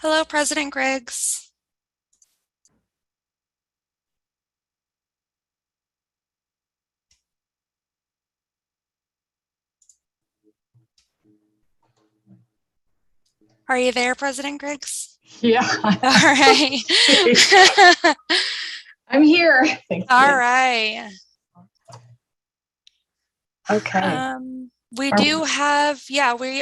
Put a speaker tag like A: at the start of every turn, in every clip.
A: Hello, President Griggs. Are you there, President Griggs?
B: Yeah.
A: All right.
B: I'm here. Thank you.
A: All right.
B: Okay.
A: We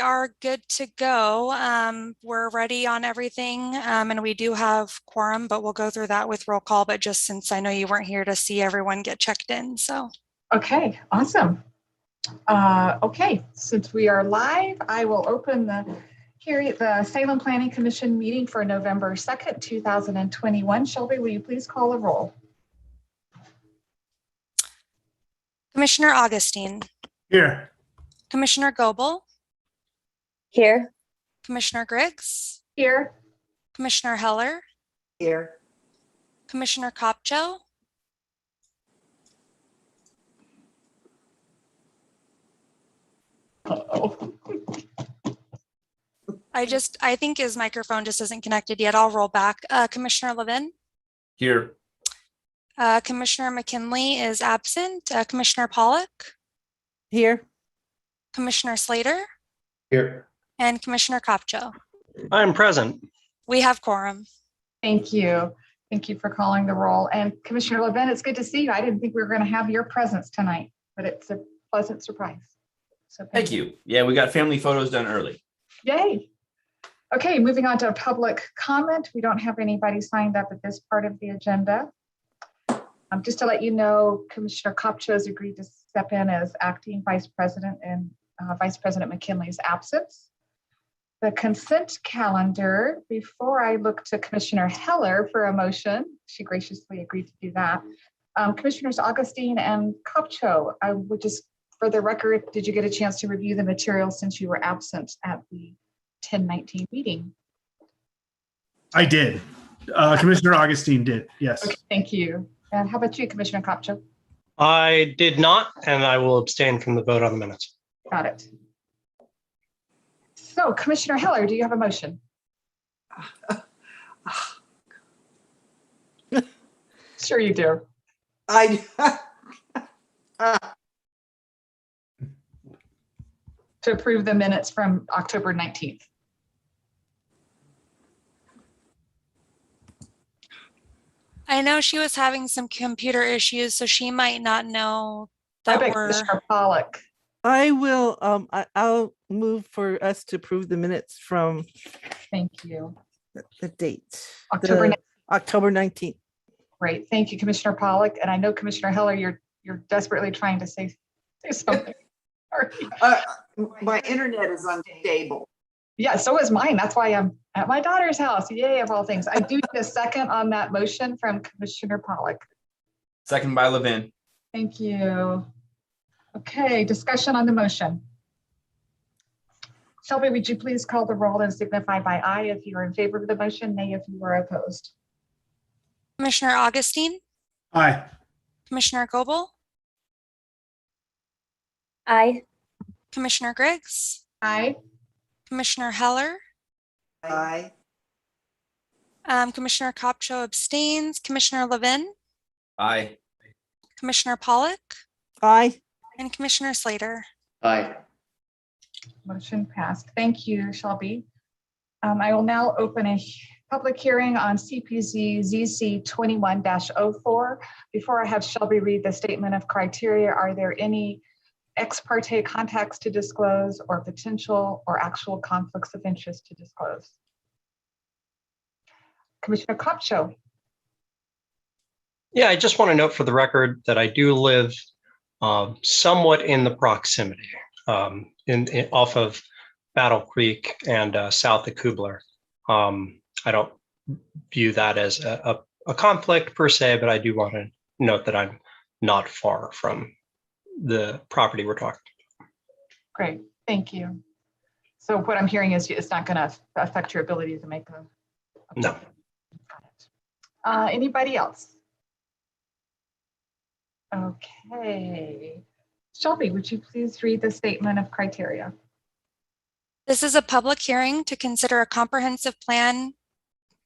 A: are good to go. We're ready on everything, and we do have quorum, but we'll go through that with roll call. But just since I know you weren't here to see everyone get checked in, so.
B: Okay, awesome. Okay, since we are live, I will open the Salem Planning Commission meeting for November 2nd, 2021. Shelby, will you please call the roll?
A: Commissioner Augustine.
C: Here.
A: Commissioner Goebel.
D: Here.
A: Commissioner Griggs.
B: Here.
A: Commissioner Heller.
D: Here.
A: Commissioner Kopcho.
B: Uh-oh.
A: I think his microphone just isn't connected yet. I'll roll back. Commissioner Levin.
C: Here.
A: Commissioner McKinley is absent. Commissioner Pollock.
D: Here.
A: Commissioner Slater.
C: Here.
A: And Commissioner Kopcho.
E: I'm present.
A: We have quorum.
B: Thank you. Thank you for calling the roll. And Commissioner Levin, it's good to see you. I didn't think we were going to have your presence tonight, but it's a pleasant surprise. So
F: Thank you. Yeah, we got family photos done early.
B: Yay. Okay, moving on to public comment. We don't have anybody signed up at this part of the agenda. Just to let you know, Commissioner Kopcho has agreed to step in as acting vice president in Vice President McKinley's absence. The consent calendar, before I look to Commissioner Heller for a motion, she graciously agreed to do that. Commissioners Augustine and Kopcho, I would just, for the record, did you get a chance to review the material since you were absent at the 10/19 meeting?
C: I did. Commissioner Augustine did. Yes.
B: Okay, thank you. And how about you, Commissioner Kopcho?
E: I did not, and I will abstain from the vote on the minutes.
B: Got it. So, Commissioner Heller, do you have a motion? Sure you do. To approve the minutes from October 19th.
A: I know she was having some computer issues, so she might not know
B: I
A: that
B: bet
A: we're.
B: Commissioner Pollock.
D: I will, I'll move for us to approve the minutes from
B: Thank you.
D: the date.
B: October
D: The October 19th.
B: Great. Thank you, Commissioner Pollock. And I know Commissioner Heller, you're desperately trying to say something. Sorry.
G: My internet is unstable.
B: Yeah, so is mine. That's why I'm at my daughter's house. Yay, of all things. I do need a second on that motion from Commissioner Pollock.
F: Second by Levin.
B: Thank you. Okay, discussion on the motion. Shelby, would you please call the roll and signify by aye if you are in favor of the motion, nay if you are opposed.
A: Commissioner Augustine.
C: Aye.
A: Commissioner Goebel.
D: Aye.
A: Commissioner Griggs.
B: Aye.
A: Commissioner Heller.
G: Aye.
A: Commissioner Kopcho abstains. Commissioner Levin.
F: Aye.
A: Commissioner Pollock.
D: Aye.
A: And Commissioner Slater.
F: Aye.
B: Motion passed. Thank you, Shelby. I will now open a public hearing on CPZ ZC 21-04. Before I have Shelby read the statement of criteria, are there any ex parte contacts to disclose or potential or actual conflicts of interest to disclose? Commissioner Kopcho.
E: Yeah, I just want to note for the record that I do live somewhat in the proximity in off of Battle Creek and south of Kubler. I don't view that as a conflict per se, but I do want to note that I'm not far from the property we're talking about.
B: Great, thank you. So what I'm hearing is it's not going to affect your ability to make a.
E: No.
B: Got it. Anybody else? Okay. Shelby, would you please read the statement of criteria?
A: This is a public hearing to consider a comprehensive plan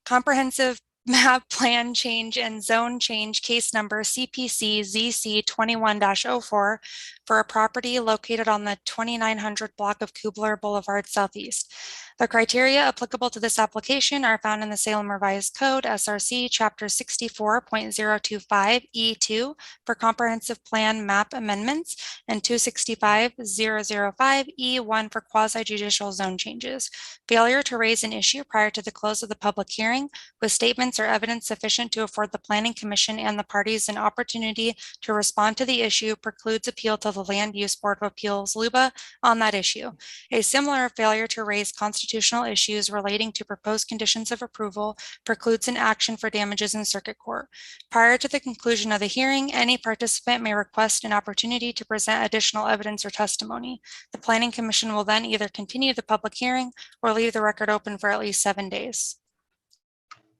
A: comprehensive map plan change and zone change case number CPC ZC 21-04 for a property located on the 2900 block of Kubler Boulevard Southeast. The criteria applicable to this application are found in the Salem Revised Code, SRC, Chapter 64.025E2 for comprehensive plan map amendments and 265.005E1 for quasi-judicial zone changes. Failure to raise an issue prior to the close of the public hearing with statements or evidence sufficient to afford the Planning Commission and the parties an opportunity to respond to the issue precludes appeal to the Land Use Board of Appeals, LUBA, on that issue. A similar failure to raise constitutional issues relating to proposed conditions of approval precludes an action for damages in circuit court. Prior to the conclusion of the hearing, any participant may request an opportunity to present additional evidence or testimony. The Planning Commission will then either continue the public hearing or leave the record open for at least 7 days.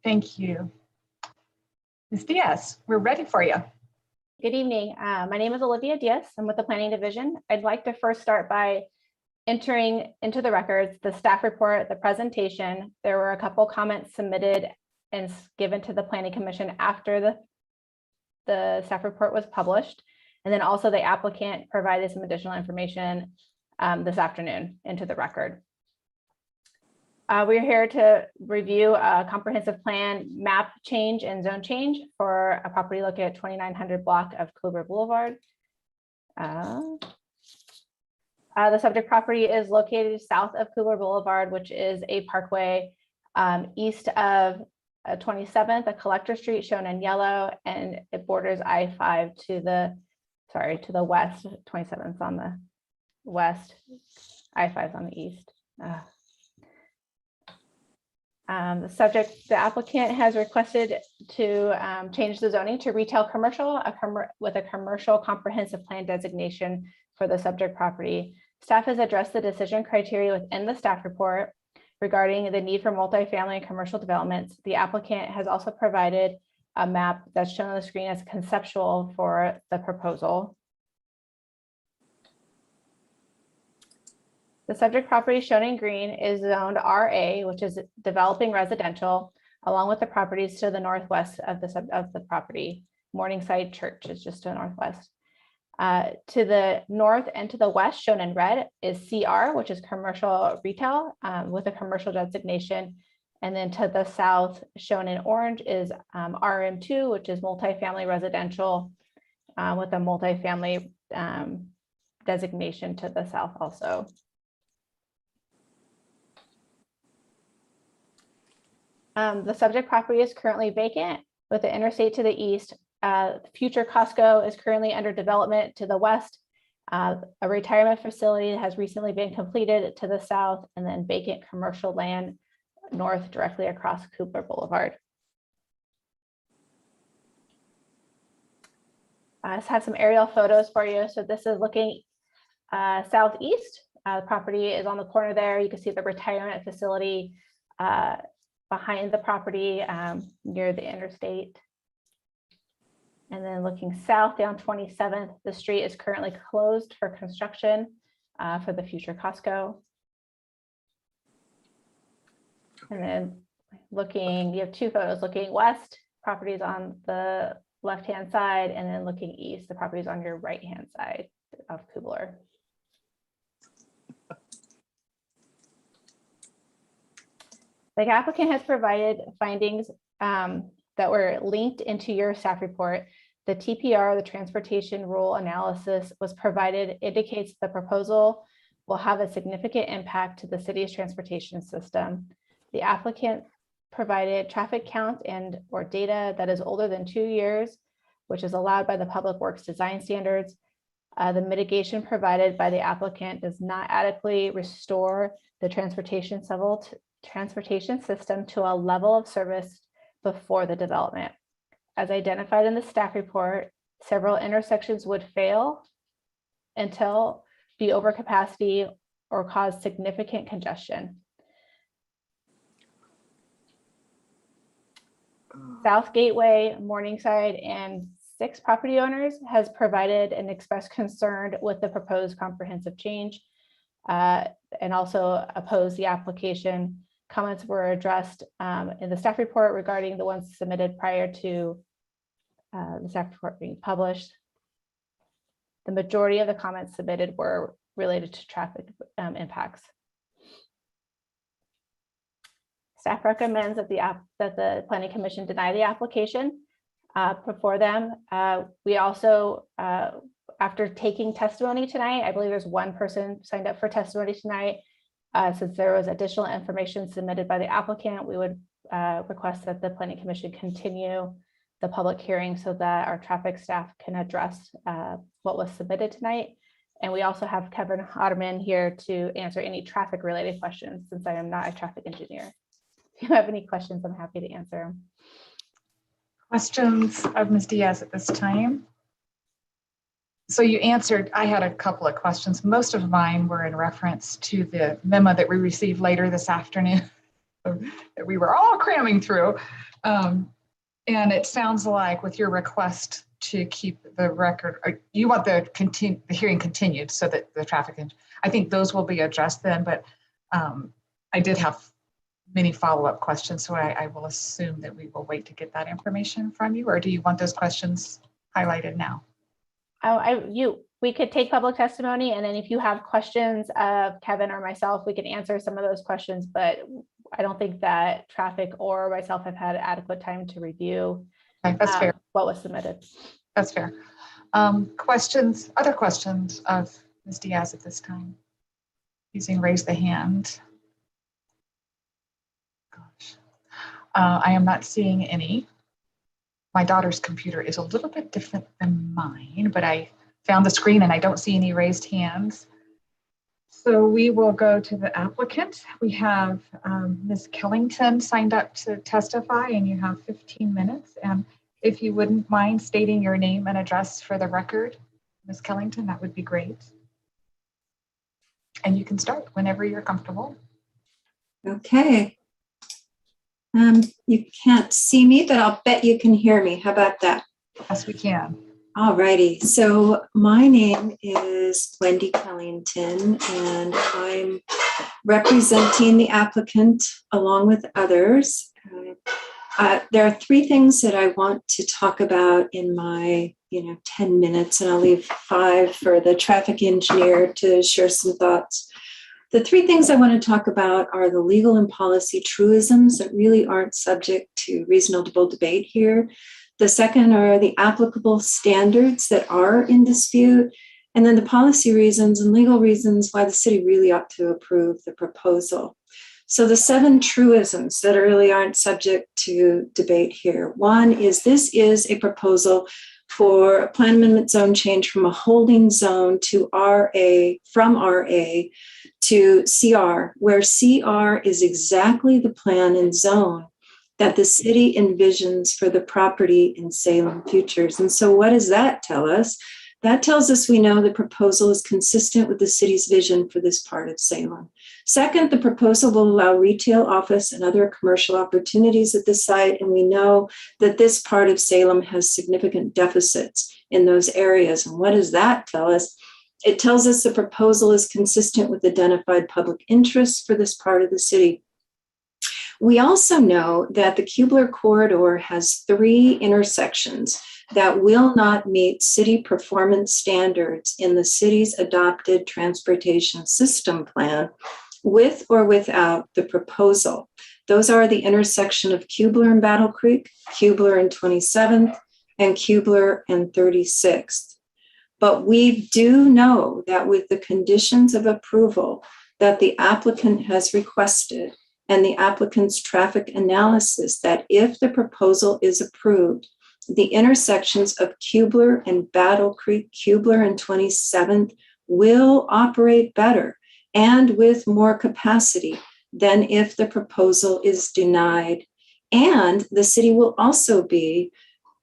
B: Thank you. Ms. Diaz, we're ready for you.
H: Good evening. My name is Olivia Diaz. I'm with the Planning Division. I'd like to first start by entering into the records the staff report, the presentation. There were a couple comments submitted and given to the Planning Commission after the staff report was published. And then also the applicant provided some additional information this afternoon into the record. We're here to review a comprehensive plan map change and zone change for a property located at 2900 block of Clover Boulevard. The subject property is located south of Cooler Boulevard, which is a parkway east of 27th, a collector street shown in yellow, and it borders I-5 to the west. 27th on the west, I-5 on the east. The applicant has requested to change the zoning to retail commercial with a commercial comprehensive plan designation for the subject property. Staff has addressed the decision criteria within the staff report regarding the need for multifamily and commercial developments. The applicant has also provided a map that's shown on the screen as conceptual for the proposal. The subject property shown in green is zoned RA, which is developing residential, along with the properties to the northwest of the property. Morningside Church is just to the northwest. To the north and to the west, shown in red, is CR, which is commercial retail with a commercial designation. And then to the south, shown in orange, is RM2, which is multifamily residential with a multifamily designation to the south also. The subject property is currently vacant with the interstate to the east. Future Costco is currently under development to the west. A retirement facility has recently been completed to the south, and then vacant commercial land north directly across Cooper Boulevard. I have some aerial photos for you. So this is looking southeast. The property is on the corner there. You can see the retirement facility behind the property near the interstate. And then looking south down 27th, the street is currently closed for construction for the future Costco. And then looking, you have two photos looking west, properties on the left-hand side, and then looking east, the properties on your right-hand side of Kubler. The applicant has provided findings that were linked into your staff report. The TPR, the transportation rule analysis, was provided, indicates the proposal will have a significant impact to the city's transportation system. The applicant provided traffic count and or data that is older than 2 years, which is allowed by the Public Works design standards. The mitigation provided by the applicant does not adequately restore the transportation system to a level of service before the development. As identified in the staff report, several intersections would fail until be overcapacity or cause significant congestion. South Gateway, Morningside, and 6 property owners has provided and expressed concern with the proposed comprehensive change and also opposed the application. comments were addressed in the staff report regarding the ones submitted prior to the staff report being published. The majority of the comments submitted were related to traffic impacts. Staff recommends that the Planning Commission deny the application before them. We also, after taking testimony tonight, I believe there's one person signed up for testimony tonight. Since there was additional information submitted by the applicant, we would request that the Planning Commission continue the public hearing so that our traffic staff can address what was submitted tonight. And we also have Kevin Otterman here to answer any traffic related questions, since I am not a traffic engineer. If you have any questions, I'm happy to answer them.
B: Questions of Ms. Diaz at this time? So you answered, I had a couple of questions. Most of mine were in reference to the memo that we received later this afternoon that we were all cramming through. And it sounds like with your request to keep the record, or you want the hearing continued so that the traffic, I think those will be addressed then, but I did have many follow-up questions, so I will assume that we will wait to get that information from you, or do you want those questions highlighted now?
H: We could take public testimony, and then if you have questions of Kevin or myself, we can answer some of those questions, but I don't think that traffic or myself have had adequate time to review
B: That's fair.
H: What was submitted.
B: That's fair. Other questions of Ms. Diaz at this time? Using raise the hand. Gosh, I am not seeing any. My daughter's computer is a little bit different than mine, but I found the screen and I don't see any raised hands. So we will go to the applicant. We have Ms. Culliton signed up to testify, and you have 15 minutes. And if you wouldn't mind stating your name and address for the record, Ms. Culliton, that would be great. And you can start whenever you're comfortable.
I: Okay. You can't see me, but I'll bet you can hear me. How about that?
B: Yes, we can.
I: All righty. So my name is Wendy Culliton, and I'm representing the applicant along with others. There are three things that I want to talk about in my 10 minutes, and I'll leave 5 for the traffic engineer to share some thoughts. The three things I want to talk about are the legal and policy truisms that really aren't subject to reasonable debate here. The second are the applicable standards that are in dispute, and then the policy reasons and legal reasons why the city really ought to approve the proposal. So the 7 truisms that really aren't subject to debate here. One is this is a proposal for a plan amendment zone change from a holding zone to RA, from RA to CR, where CR is exactly the plan and zone that the city envisions for the property in Salem Futures. And so what does that tell us? That tells us we know the proposal is consistent with the city's vision for this part of Salem. Second, the proposal will allow retail, office, and other commercial opportunities at the site, and we know that this part of Salem has significant deficits in those areas. And what does that tell us? It tells us the proposal is consistent with identified public interests for this part of the city. We also know that the Kubler corridor has 3 intersections that will not meet city performance standards in the city's adopted transportation system plan, with or without the proposal. Those are the intersection of Kubler and Battle Creek, Kubler and 27th, and Kubler and 36th. But we do know that with the conditions of approval that the applicant has requested and the applicant's traffic analysis, that if the proposal is approved, the intersections of Kubler and Battle Creek, Kubler and 27th will operate better and with more capacity than if the proposal is denied. And the city will also be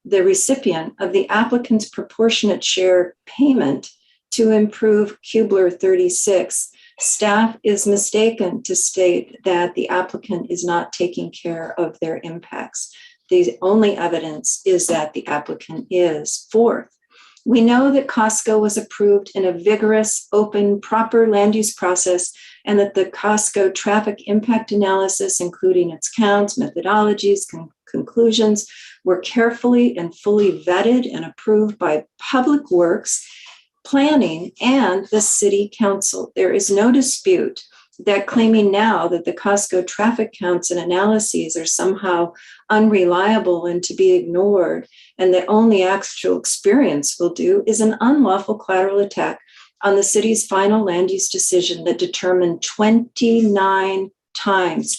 I: the recipient of the applicant's proportionate share payment to improve Kubler 36. Staff is mistaken to state that the applicant is not taking care of their impacts. The only evidence is that the applicant is. Fourth, we know that Costco was approved in a vigorous, open, proper land use process and that the Costco traffic impact analysis, including its counts, methodologies, conclusions, were carefully and fully vetted and approved by Public Works, Planning, and the City Council. There is no dispute that claiming now that the Costco traffic counts and analyses are somehow unreliable and to be ignored, and that only actual experience will do, is an unlawful collateral attack on the city's final land use decision that determined 29 times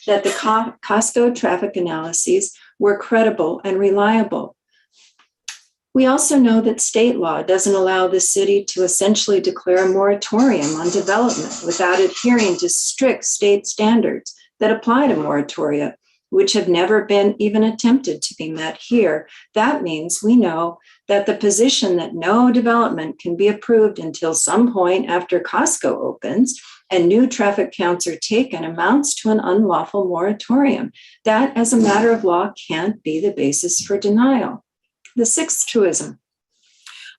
I: that the Costco traffic analyses were credible and reliable. We also know that state law doesn't allow the city to essentially declare a moratorium on development without adhering to strict state standards that apply to moratoria, which have never been even attempted to be met here. That means we know that the position that no development can be approved until some point after Costco opens and new traffic counts are taken amounts to an unlawful moratorium. That, as a matter of law, can't be the basis for denial. The sixth truism.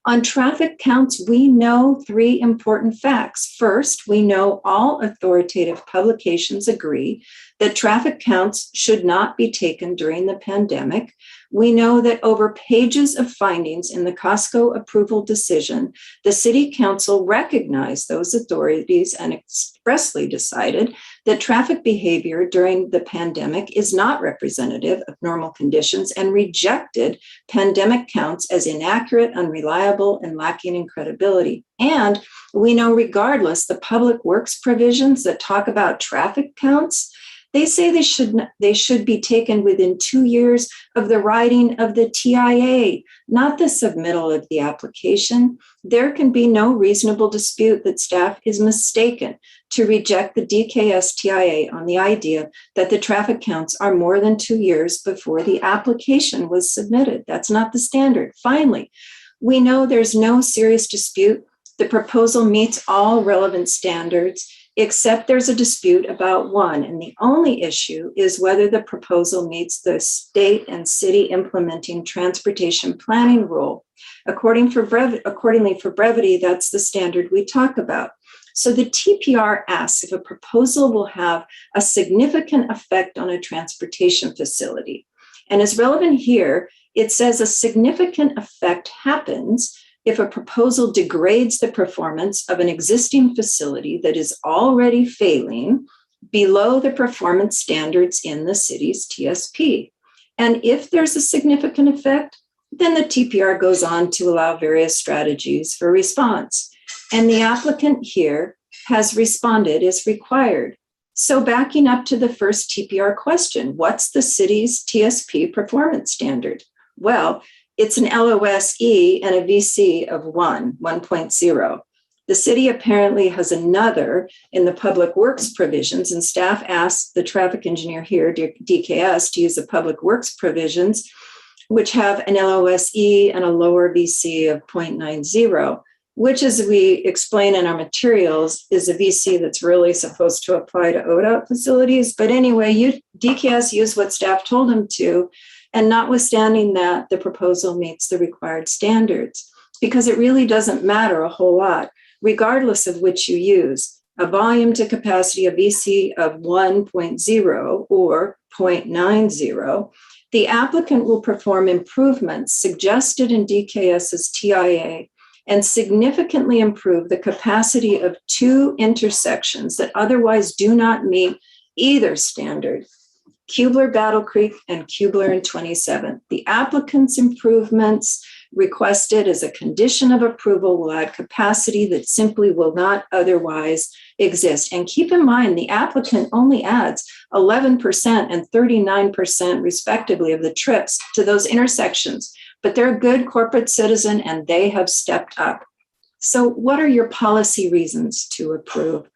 I: On traffic counts, we know three important facts. First, we know all authoritative publications agree that traffic counts should not be taken during the pandemic. We know that over pages of findings in the Costco approval decision, the City Council recognized those authorities and expressly decided that traffic behavior during the pandemic is not representative of normal conditions and rejected pandemic counts as inaccurate, unreliable, and lacking in credibility. And we know, regardless, the Public Works provisions that talk about traffic counts, they say they should be taken within 2 years of the writing of the TIA, not the submittal of the application. There can be no reasonable dispute that staff is mistaken to reject the DKS TIA on the idea that the traffic counts are more than 2 years before the application was submitted. That's not the standard. Finally, we know there's no serious dispute. The proposal meets all relevant standards, except there's a dispute about one, and the only issue is whether the proposal meets the state and city implementing transportation planning rule. Accordingly, for brevity, that's the standard we talk about. So the TPR asks if a proposal will have a significant effect on a transportation facility. And as relevant here, it says a significant effect happens if a proposal degrades the performance of an existing facility that is already failing below the performance standards in the city's TSP. And if there's a significant effect, then the TPR goes on to allow various strategies for response. And the applicant here has responded as required. So backing up to the first TPR question, what's the city's TSP performance standard? Well, it's an LOSE and a VC of 1.0. The city apparently has another in the Public Works provisions, and staff asked the traffic engineer here, DKS, to use the Public Works provisions, which have an LOSE and a lower VC of 0.90, which, as we explain in our materials, is a VC that's really supposed to apply to ODOT facilities. But anyway, DKS used what staff told him to, and notwithstanding that, the proposal meets the required standards, because it really doesn't matter a whole lot, regardless of which you use. A volume to capacity, a VC of 1.0 or 0.90, the applicant will perform improvements suggested in DKS's TIA and significantly improve the capacity of two intersections that otherwise do not meet either standard. Kubler Battle Creek and Kubler and 27th. The applicant's improvements requested as a condition of approval will add capacity that simply will not otherwise exist. And keep in mind, the applicant only adds 11% and 39% respectively of the trips to those intersections, but they're a good corporate citizen and they have stepped up. So what are your policy reasons to approve?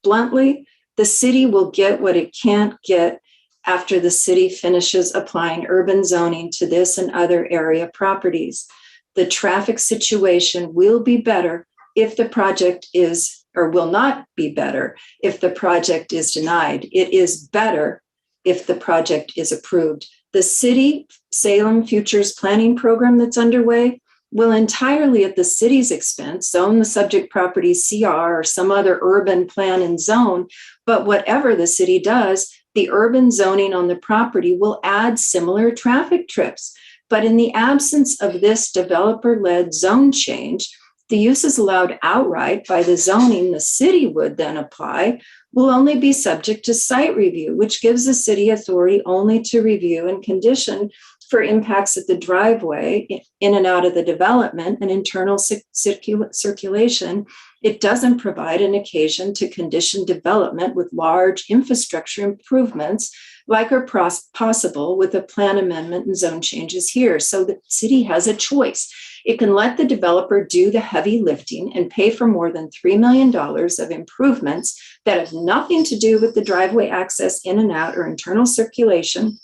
I: Bluntly, the city will get what it can't get after the city finishes applying urban zoning to this and other area properties. The traffic situation will be better if the project is, or will not be better if the project is denied. It is better if the project is approved. The city Salem Futures Planning Program that's underway will entirely at the city's expense zone the subject property CR or some other urban plan and zone. But whatever the city does, the urban zoning on the property will add similar traffic trips. But in the absence of this developer-led zone change, the uses allowed outright by the zoning the city would then apply will only be subject to site review, which gives the city authority only to review and condition for impacts at the driveway in and out of the development and internal circulation. It doesn't provide an occasion to condition development with large infrastructure improvements like are possible with a plan amendment and zone changes here. So the city has a choice. It can let the developer do the heavy lifting and pay for more than $3 million of improvements that have nothing to do with the driveway access in and out or internal circulation,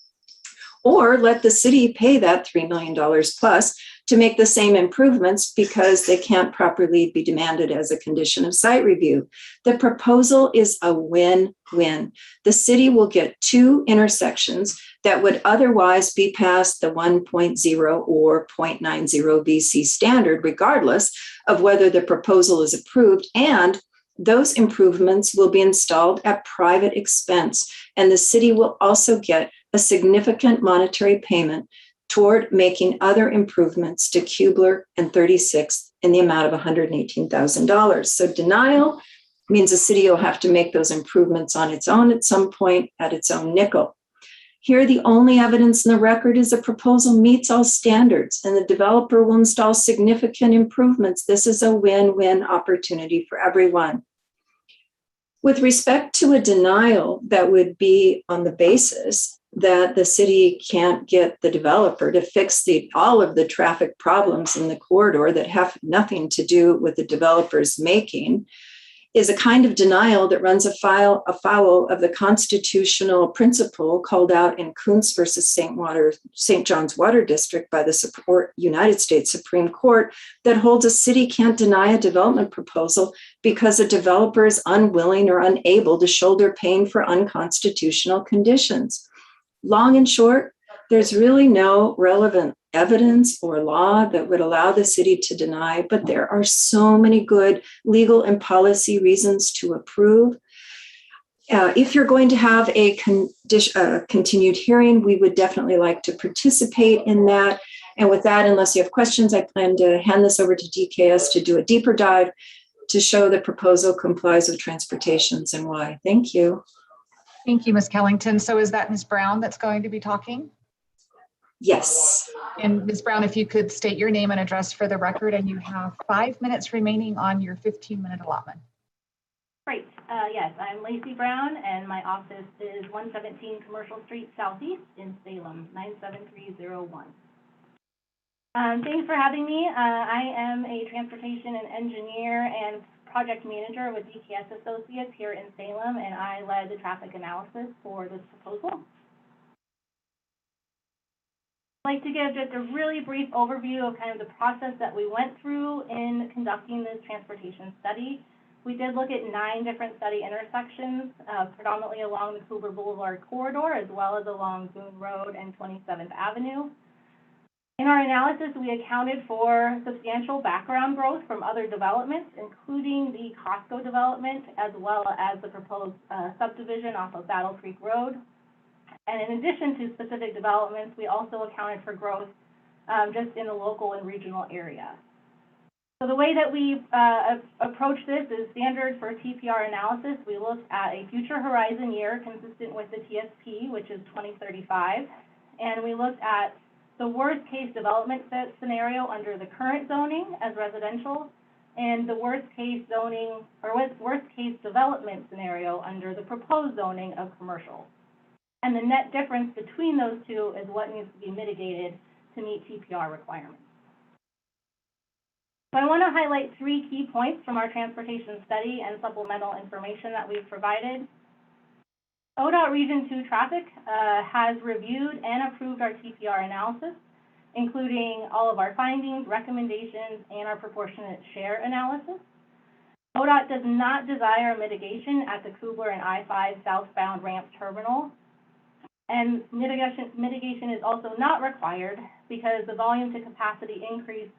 I: or let the city pay that $3 million plus to make the same improvements because they can't properly be demanded as a condition of site review. The proposal is a win-win. The city will get two intersections that would otherwise be past the 1.0 or 0.90 VC standard, regardless of whether the proposal is approved, and those improvements will be installed at private expense, and the city will also get a significant monetary payment toward making other improvements to Kubler and 36th in the amount of $118,000. So denial means the city will have to make those improvements on its own at some point at its own nickel. Here, the only evidence in the record is the proposal meets all standards and the developer will install significant improvements. This is a win-win opportunity for everyone. With respect to a denial that would be on the basis that the city can't get the developer to fix all of the traffic problems in the corridor that have nothing to do with the developer's making, is a kind of denial that runs afoul of the constitutional principle called out in Kuntz versus St. John's Water District by the United States Supreme Court that holds a city can't deny a development proposal because a developer is unwilling or unable to shoulder pain for unconstitutional conditions. Long and short, there's really no relevant evidence or law that would allow the city to deny, but there are so many good legal and policy reasons to approve. If you're going to have a continued hearing, we would definitely like to participate in that. And with that, unless you have questions, I plan to hand this over to DKS to do a deeper dive to show the proposal complies with transportations and why. Thank you.
B: Thank you, Ms. Culliton. So is that Ms. Brown that's going to be talking?
I: Yes.
B: And Ms. Brown, if you could state your name and address for the record, and you have 5 minutes remaining on your 15-minute allotment.
J: Great. Yes, I'm Lacey Brown, and my office is 117 Commercial Street Southeast in Salem, 97301. Thanks for having me. I am a transportation and engineer and project manager with DKS Associates here in Salem, and I led the traffic analysis for this proposal. I'd like to give just a really brief overview of kind of the process that we went through in conducting this transportation study. We did look at 9 different study intersections, predominantly along the Kubler Boulevard corridor, as well as along Boone Road and 27th Avenue. In our analysis, we accounted for substantial background growth from other developments, including the Costco development, as well as the proposed subdivision off of Battle Creek Road. And in addition to specific developments, we also accounted for growth just in the local and regional area. So the way that we approach this is standard for TPR analysis. We looked at a future horizon year consistent with the TSP, which is 2035, and we looked at the worst case development scenario under the current zoning as residential, and the worst case zoning or worst case development scenario under the proposed zoning of commercial. And the net difference between those two is what needs to be mitigated to meet TPR requirements. So I want to highlight 3 key points from our transportation study and supplemental information that we've provided. ODOT Region 2 Traffic has reviewed and approved our TPR analysis, including all of our findings, recommendations, and our proportionate share analysis. ODOT does not desire mitigation at the Kubler and I-5 southbound ramp terminal, and mitigation is also not required because the volume to capacity increase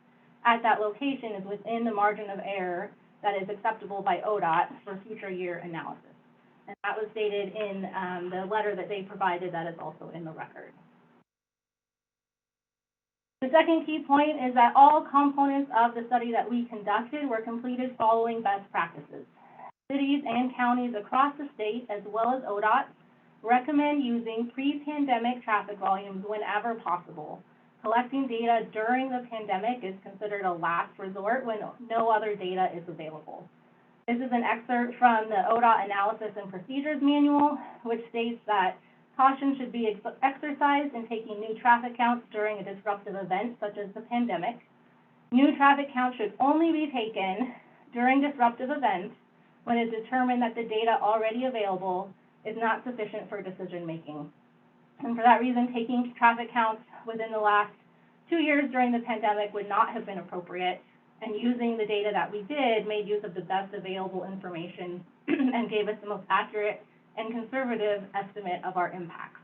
J: at that location is within the margin of error that is acceptable by ODOT for future year analysis. And that was stated in the letter that they provided that is also in the record. The second key point is that all components of the study that we conducted were completed following best practices. Cities and counties across the state, as well as ODOT, recommend using pre-pandemic traffic volumes whenever possible. Collecting data during the pandemic is considered a last resort when no other data is available. This is an excerpt from the ODOT Analysis and Procedures Manual, which states that caution should be exercised in taking new traffic counts during a disruptive event such as the pandemic. New traffic counts should only be taken during disruptive events when it's determined that the data already available is not sufficient for decision making. And for that reason, taking traffic counts within the last 2 years during the pandemic would not have been appropriate, and using the data that we did made use of the best available information and gave us the most accurate and conservative estimate of our impacts.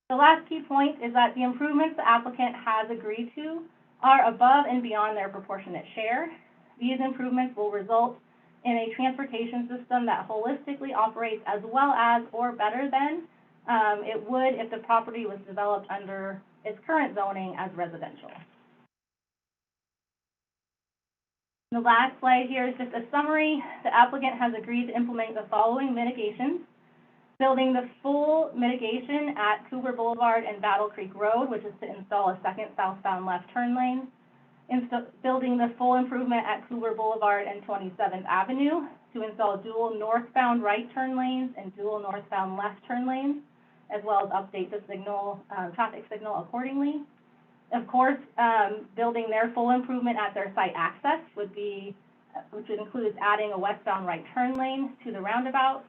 J: The last key point is that the improvements the applicant has agreed to are above and beyond their proportionate share. These improvements will result in a transportation system that holistically operates as well as or better than it would if the property was developed under its current zoning as residential. The last slide here is just a summary. The applicant has agreed to implement the following mitigations: building the full mitigation at Cooper Boulevard and Battle Creek Road, which is to install a second southbound left turn lane; building the full improvement at Cooper Boulevard and 27th Avenue to install dual northbound right turn lanes and dual northbound left turn lanes, as well as update the signal, traffic signal accordingly. Of course, building their full improvement at their site access would be, which includes adding a westbound right turn lane to the roundabout.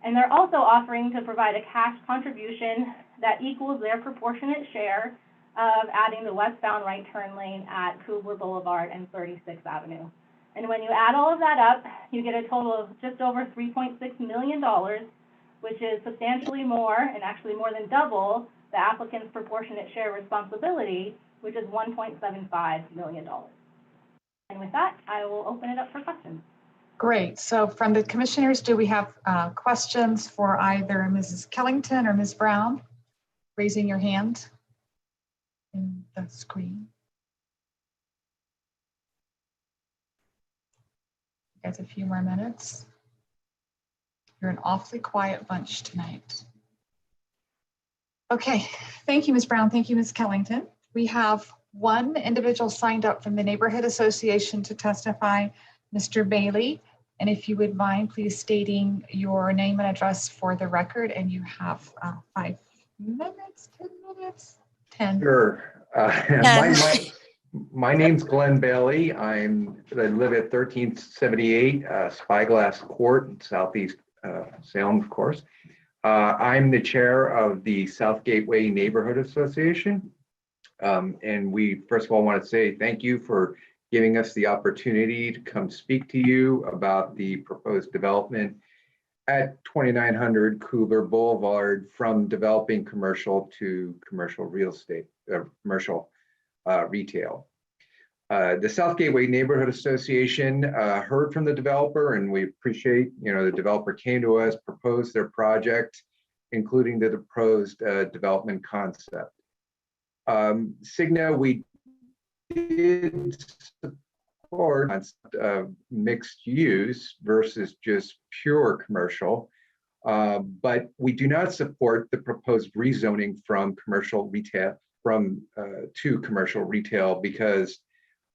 J: And they're also offering to provide a cash contribution that equals their proportionate share of adding the westbound right turn lane at Cooper Boulevard and 36th Avenue. And when you add all of that up, you get a total of just over $3.6 million, which is substantially more, and actually more than double, the applicant's proportionate share responsibility, which is $1.75 million. And with that, I will open it up for questions.
B: Great. So from the commissioners, do we have questions for either Mrs. Culliton or Ms. Brown? Raising your hand in the screen. Guys, a few more minutes. You're an awfully quiet bunch tonight. Okay, thank you, Ms. Brown. Thank you, Ms. Culliton. We have one individual signed up from the Neighborhood Association to testify, Mr. Bailey. And if you would mind, please stating your name and address for the record. And you have 5 minutes, 10 minutes, 10.
K: Sure. My name's Glenn Bailey. I live at 1378 Spyglass Court in Southeast Salem, of course. I'm the chair of the South Gateway Neighborhood Association. And we, first of all, want to say thank you for giving us the opportunity to come speak to you about the proposed development at 2900 Cooper Boulevard, from developing commercial to commercial real estate, commercial retail. The South Gateway Neighborhood Association heard from the developer, and we appreciate, the developer came to us, proposed their project, including the proposed development concept. Cigna, we did support mixed use versus just pure commercial, but we do not support the proposed rezoning from commercial retail to commercial retail, because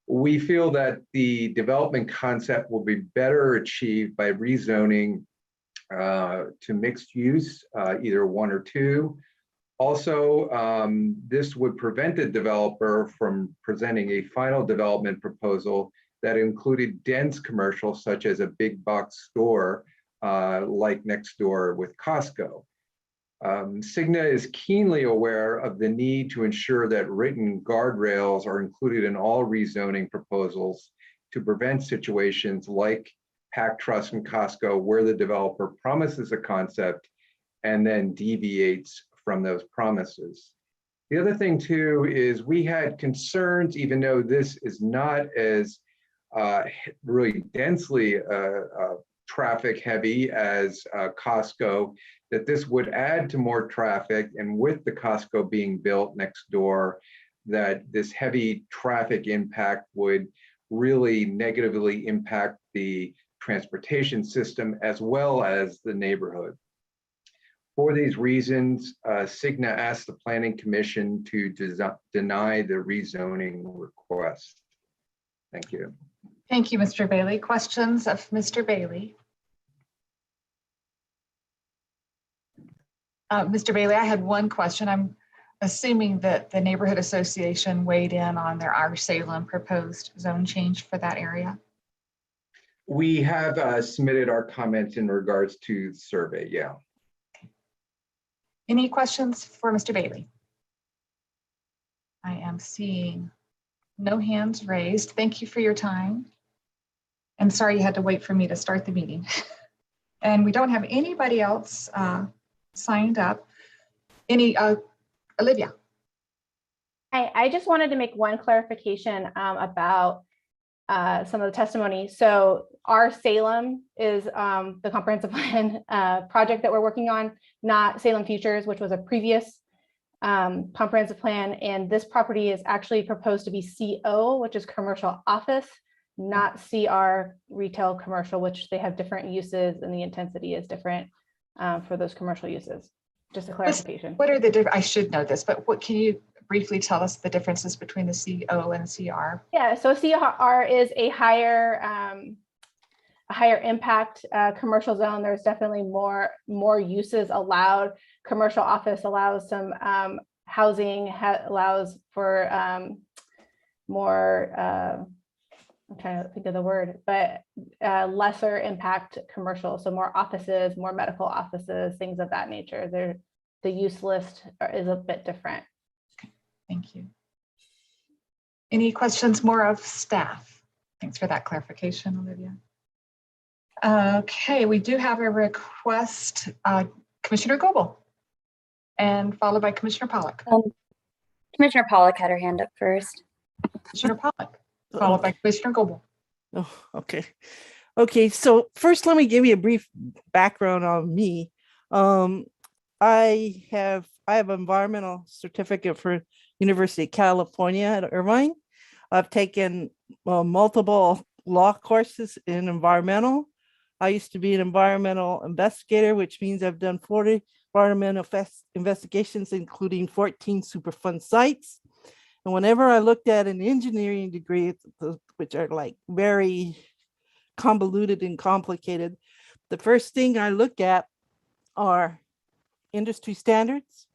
K: we feel that the development concept will be better achieved by rezoning to mixed use, either 1 or 2. Also, this would prevent the developer from presenting a final development proposal that included dense commercial, such as a big box store like next door with Costco. Cigna is keenly aware of the need to ensure that written guardrails are included in all rezoning proposals to prevent situations like Pack Trust and Costco, where the developer promises a concept and then deviates from those promises. The other thing too is we had concerns, even though this is not as really densely traffic heavy as Costco, that this would add to more traffic. And with the Costco being built next door, that this heavy traffic impact would really negatively impact the transportation system as well as the neighborhood. For these reasons, Cigna asked the Planning Commission to deny the rezoning request. Thank you.
B: Thank you, Mr. Bailey. Questions of Mr. Bailey? Mr. Bailey, I had one question. I'm assuming that the neighborhood association weighed in on their our Salem proposed zone change for that area.
K: We have submitted our comments in regards to the survey, yeah.
B: Any questions for Mr. Bailey? I am seeing no hands raised. Thank you for your time. And sorry you had to wait for me to start the meeting. And we don't have anybody else signed up. Olivia?
H: I just wanted to make one clarification about some of the testimony. So our Salem is the comprehensive plan project that we're working on, not Salem Futures, which was a previous comprehensive plan. And this property is actually proposed to be CO, which is commercial office, not CR retail commercial, which they have different uses and the intensity is different for those commercial uses. Just a clarification.
B: What are the different, I should know this, but what can you briefly tell us the differences between the CO and CR?
H: Yeah, so CR is a higher impact commercial zone. There's definitely more uses allowed. Commercial office allows some housing, allows for more, I'm trying to think of the word, but lesser impact commercial. So more offices, more medical offices, things of that nature. The use list is a bit different.
B: Thank you. Any questions more of staff? Thanks for that clarification, Olivia. Okay, we do have a request, Commissioner Goebel, and followed by Commissioner Pollack.
L: Commissioner Pollack had her hand up first.
B: Commissioner Pollack, followed by Commissioner Goebel.
D: Oh, okay. Okay, so first let me give you a brief background on me. I have an environmental certificate for University of California at Irvine. I've taken multiple law courses in environmental. I used to be an environmental investigator, which means I've done 40 environmental investigations, including 14 Superfund sites. And whenever I looked at an engineering degree, which are like very convoluted and complicated, the first thing I look at are industry standards,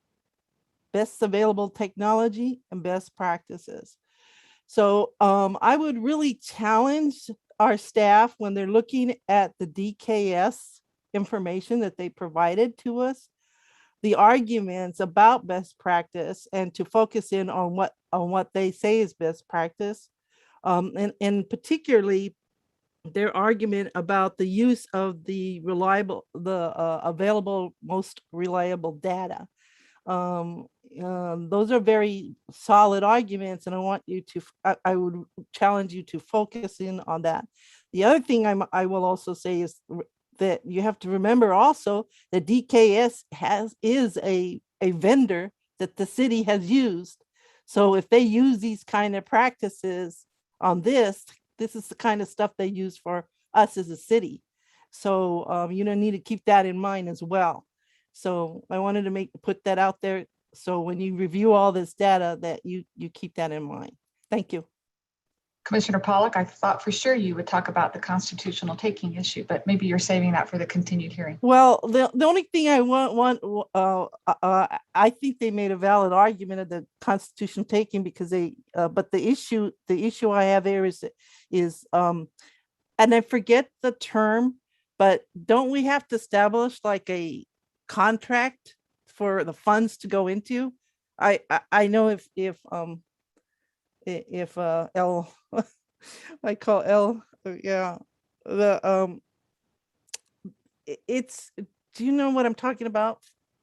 D: best available technology, and best practices. So I would really challenge our staff when they're looking at the DKS information that they provided to us, the arguments about best practice, and to focus in on what they say is best practice, and particularly their argument about the use of the available most reliable data. Those are very solid arguments, and I want you to, I would challenge you to focus in on that. The other thing I will also say is that you have to remember also that DKS is a vendor that the city has used. So if they use these kind of practices on this is the kind of stuff they use for us as a city. So you need to keep that in mind as well. So I wanted to put that out there. So when you review all this data, that you keep that in mind. Thank you.
B: Commissioner Pollack, I thought for sure you would talk about the constitutional taking issue, but maybe you're saving that for the continued hearing.
D: Well, the only thing I I think they made a valid argument of the constitutional taking because but the issue I have there is, and I forget the term, but don't we have to establish like a contract for the funds to go into? I know if L I call L, yeah, it's, do you know what I'm talking about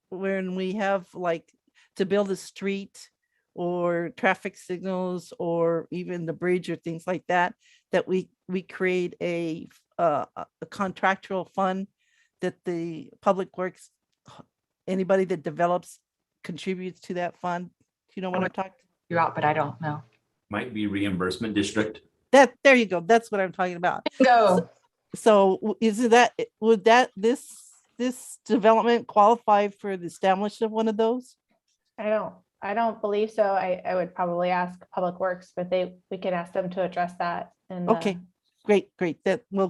D: when we have like to build a street or traffic signals or even the bridge or things like that, that we create a contractual fund that the public works, anybody that develops contributes to that fund. You know what I'm talking?
B: You're out, but I don't know.
F: Might be reimbursement district.
D: There you go. That's what I'm talking about.
B: Go.
D: So would this development qualify for the establishment of one of those?
H: I don't believe so. I would probably ask Public Works, but we could ask them to address that.
D: Okay, great.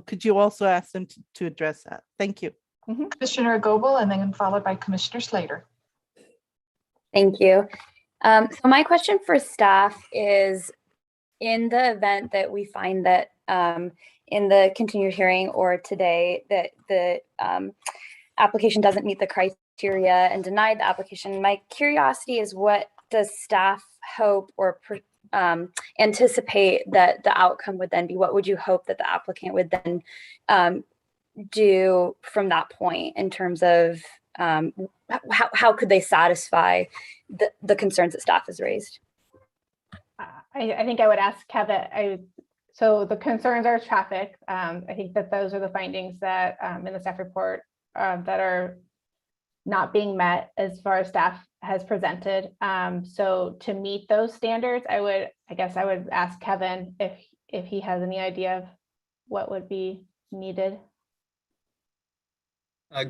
D: Could you also ask them to address that? Thank you.
B: Commissioner Goebel, and then followed by Commissioner Slater.
L: Thank you. So my question for staff is, in the event that we find that in the continued hearing or today that the application doesn't meet the criteria and denied the application, my curiosity is, what does staff hope or anticipate that the outcome would then be? What would you hope that the applicant would then do from that point in terms of how could they satisfy the concerns that staff has raised?
H: I think I would ask Kevin. So the concerns are traffic. I think that those are the findings that in the staff report that are not being met as far as staff has presented. So to meet those standards, I guess I would ask Kevin if he has any idea of what would be needed.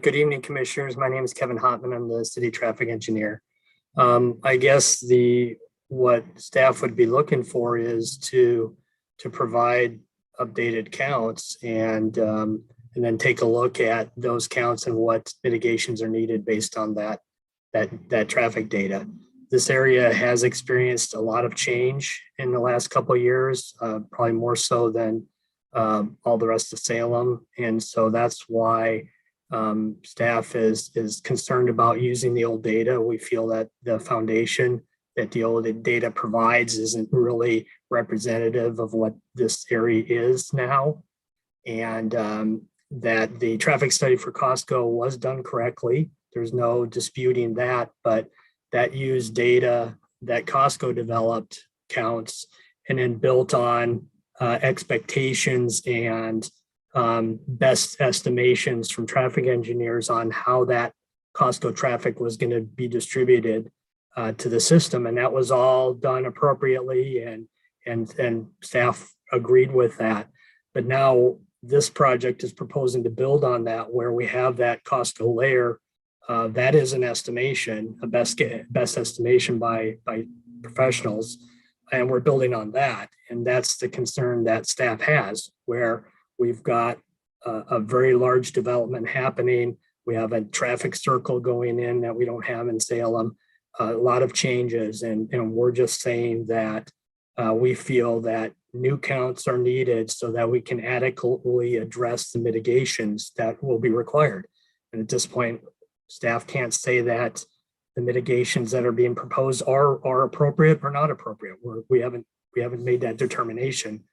E: Good evening, commissioners. My name is Kevin Hopman. I'm the city traffic engineer. I guess what staff would be looking for is to provide updated counts and then take a look at those counts and what mitigations are needed based on that traffic data. This area has experienced a lot of change in the last couple of years, probably more so than all the rest of Salem. And so that's why staff is concerned about using the old data. We feel that the foundation that the old data provides isn't really representative of what this area is now. And that the traffic study for Costco was done correctly. There's no disputing that, but that used data that Costco developed counts and then built on expectations and best estimations from traffic engineers on how that Costco traffic was going to be distributed to the system. And that was all done appropriately, and staff agreed with that. But now this project is proposing to build on that, where we have that Costco layer. That is an estimation, a best estimation by professionals, and we're building on that. And that's the concern that staff has, where we've got a very large development happening. We have a traffic circle going in that we don't have in Salem, a lot of changes. And we're just saying that we feel that new counts are needed so that we can adequately address the mitigations that will be required. And at this point, staff can't say that the mitigations that are being proposed are appropriate or not appropriate. We haven't made that determination.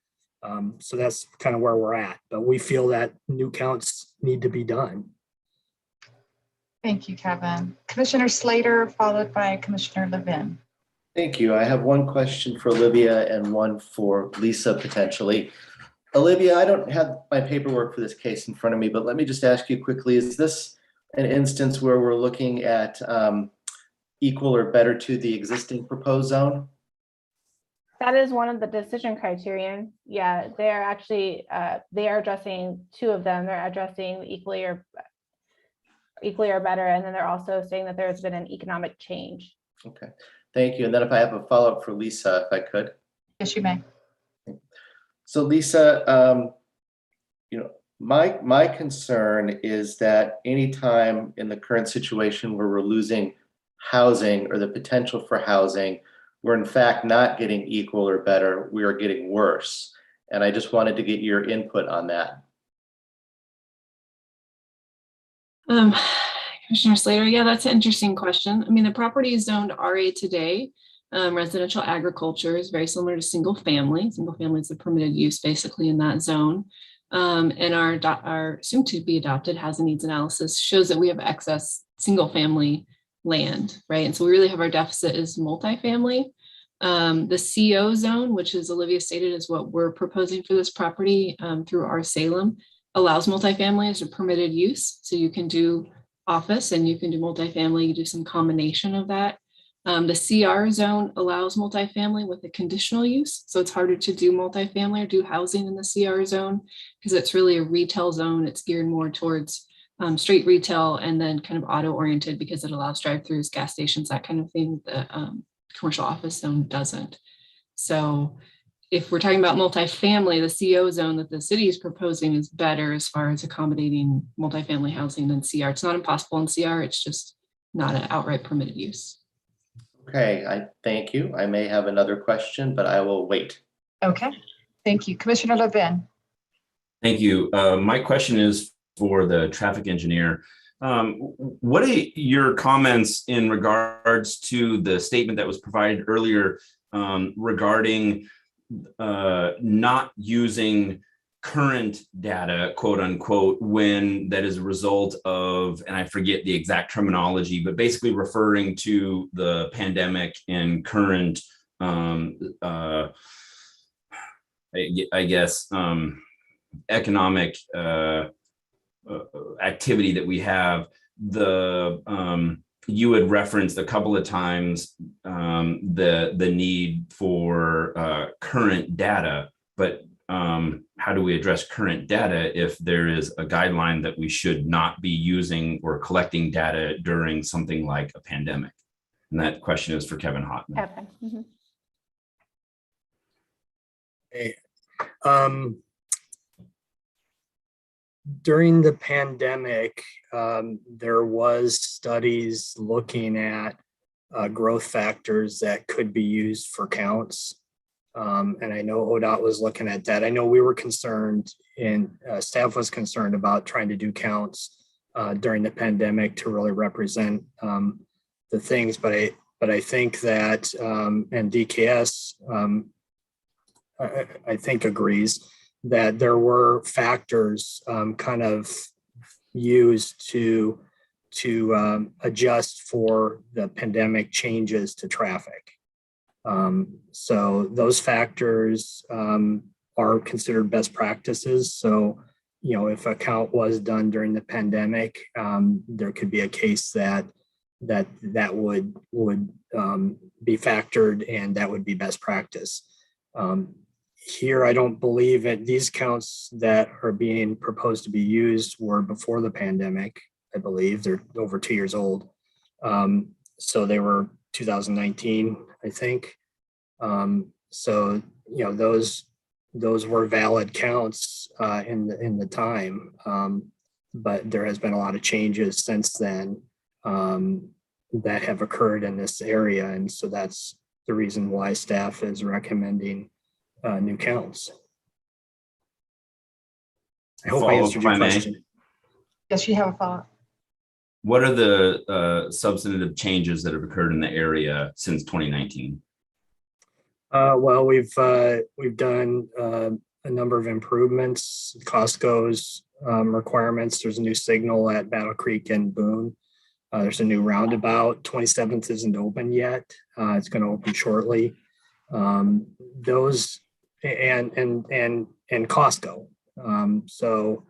E: So that's kind of where we're at. But we feel that new counts need to be done.
B: Thank you, Kevin. Commissioner Slater, followed by Commissioner Levin.
M: Thank you. I have one question for Olivia and one for Lisa, potentially. Olivia, I don't have my paperwork for this case in front of me, but let me just ask you quickly, is this an instance where we're looking at equal or better to the existing proposed zone?
H: That is one of the decision criterion. Yeah, they are actually, they are addressing two of them. They're addressing equally or better. And then they're also saying that there's been an economic change.
M: Okay, thank you. And then if I have a follow-up for Lisa, if I could.
B: Yes, you may.
M: So Lisa, my concern is that anytime in the current situation where we're losing housing or the potential for housing, we're in fact not getting equal or better, we are getting worse. And I just wanted to get your input on that.
N: Commissioner Slater, yeah, that's an interesting question. I mean, the property is zoned RA today. Residential agriculture is very similar to single family. Single family is a permitted use basically in that zone. And our soon to be adopted housing needs analysis shows that we have excess single family land, right? And so we really have our deficit is multifamily. The CO zone, which is Olivia stated is what we're proposing for this property through our Salem, allows multifamily as a permitted use. So you can do office and you can do multifamily, you do some combination of that. The CR zone allows multifamily with a conditional use. So it's harder to do multifamily or do housing in the CR zone because it's really a retail zone. It's geared more towards straight retail and then kind of auto oriented because it allows drive-throughs, gas stations, that kind of thing. The commercial office zone doesn't. So if we're talking about multifamily, the CO zone that the city is proposing is better as far as accommodating multifamily housing than CR. It's not impossible in CR, it's just not an outright permitted use.
M: Okay, I thank you. I may have another question, but I will wait.
B: Okay, thank you. Commissioner Levin.
F: Thank you. My question is for the traffic engineer. What are your comments in regards to the statement that was provided earlier regarding not using current data, quote unquote, when that is a result of, and I forget the exact terminology, but basically referring to the pandemic and current, I guess, economic activity that we have. You had referenced a couple of times the need for current data, but how do we address current data if there is a guideline that we should not be using or collecting data during something like a pandemic? And that question is for Kevin Hotman.
H: Kevin. Mm-hmm.
O: Hey, during the pandemic, there was studies looking at growth factors that could be used for counts. And I know ODOT was looking at that. I know we were concerned and staff was concerned about trying to do counts during the pandemic to really represent the things. But I think that, and DKS, I think agrees that there were factors kind of used to adjust for the pandemic changes to traffic. So those factors are considered best practices. So, you know, if a count was done during the pandemic, there could be a case that would be factored and that would be best practice. Here, I don't believe that these counts that are being proposed to be used were before the pandemic. I believe they're over 2 years old. So they were 2019, I think. So, you know, those were valid counts in the time, but there has been a lot of changes since then that have occurred in this area. And so that's the reason why staff is recommending new counts. I hope I answered your question.
B: Yes, you have a follow-up.
F: What are the substantive changes that have occurred in the area since 2019?
O: Well, we've done a number of improvements. Costco's requirements. There's a new signal at Battle Creek and Boone. There's a new roundabout. 27th isn't open yet. It's going to open shortly. Those and Costco. So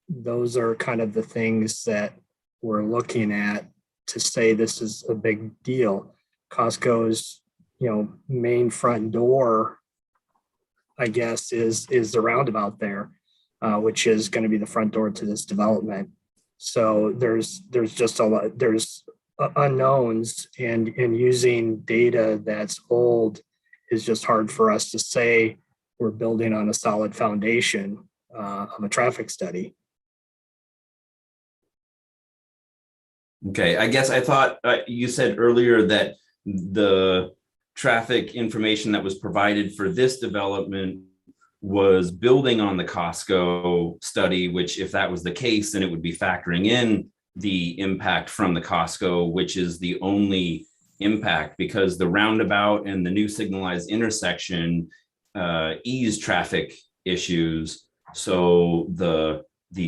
O: those are kind of the things that we're looking at to say this is a big deal. Costco's, you know, main front door, I guess, is the roundabout there, which is going to be the front door to this development. So there's just a lot, there's unknowns, and using data that's old is just hard for us to say we're building on a solid foundation of a traffic study.
F: Okay, I guess I thought you said earlier that the traffic information that was provided for this development was building on the Costco study, which if that was the case, then it would be factoring in the impact from the Costco, which is the only impact, because the roundabout and the new signalized intersection ease traffic issues. So the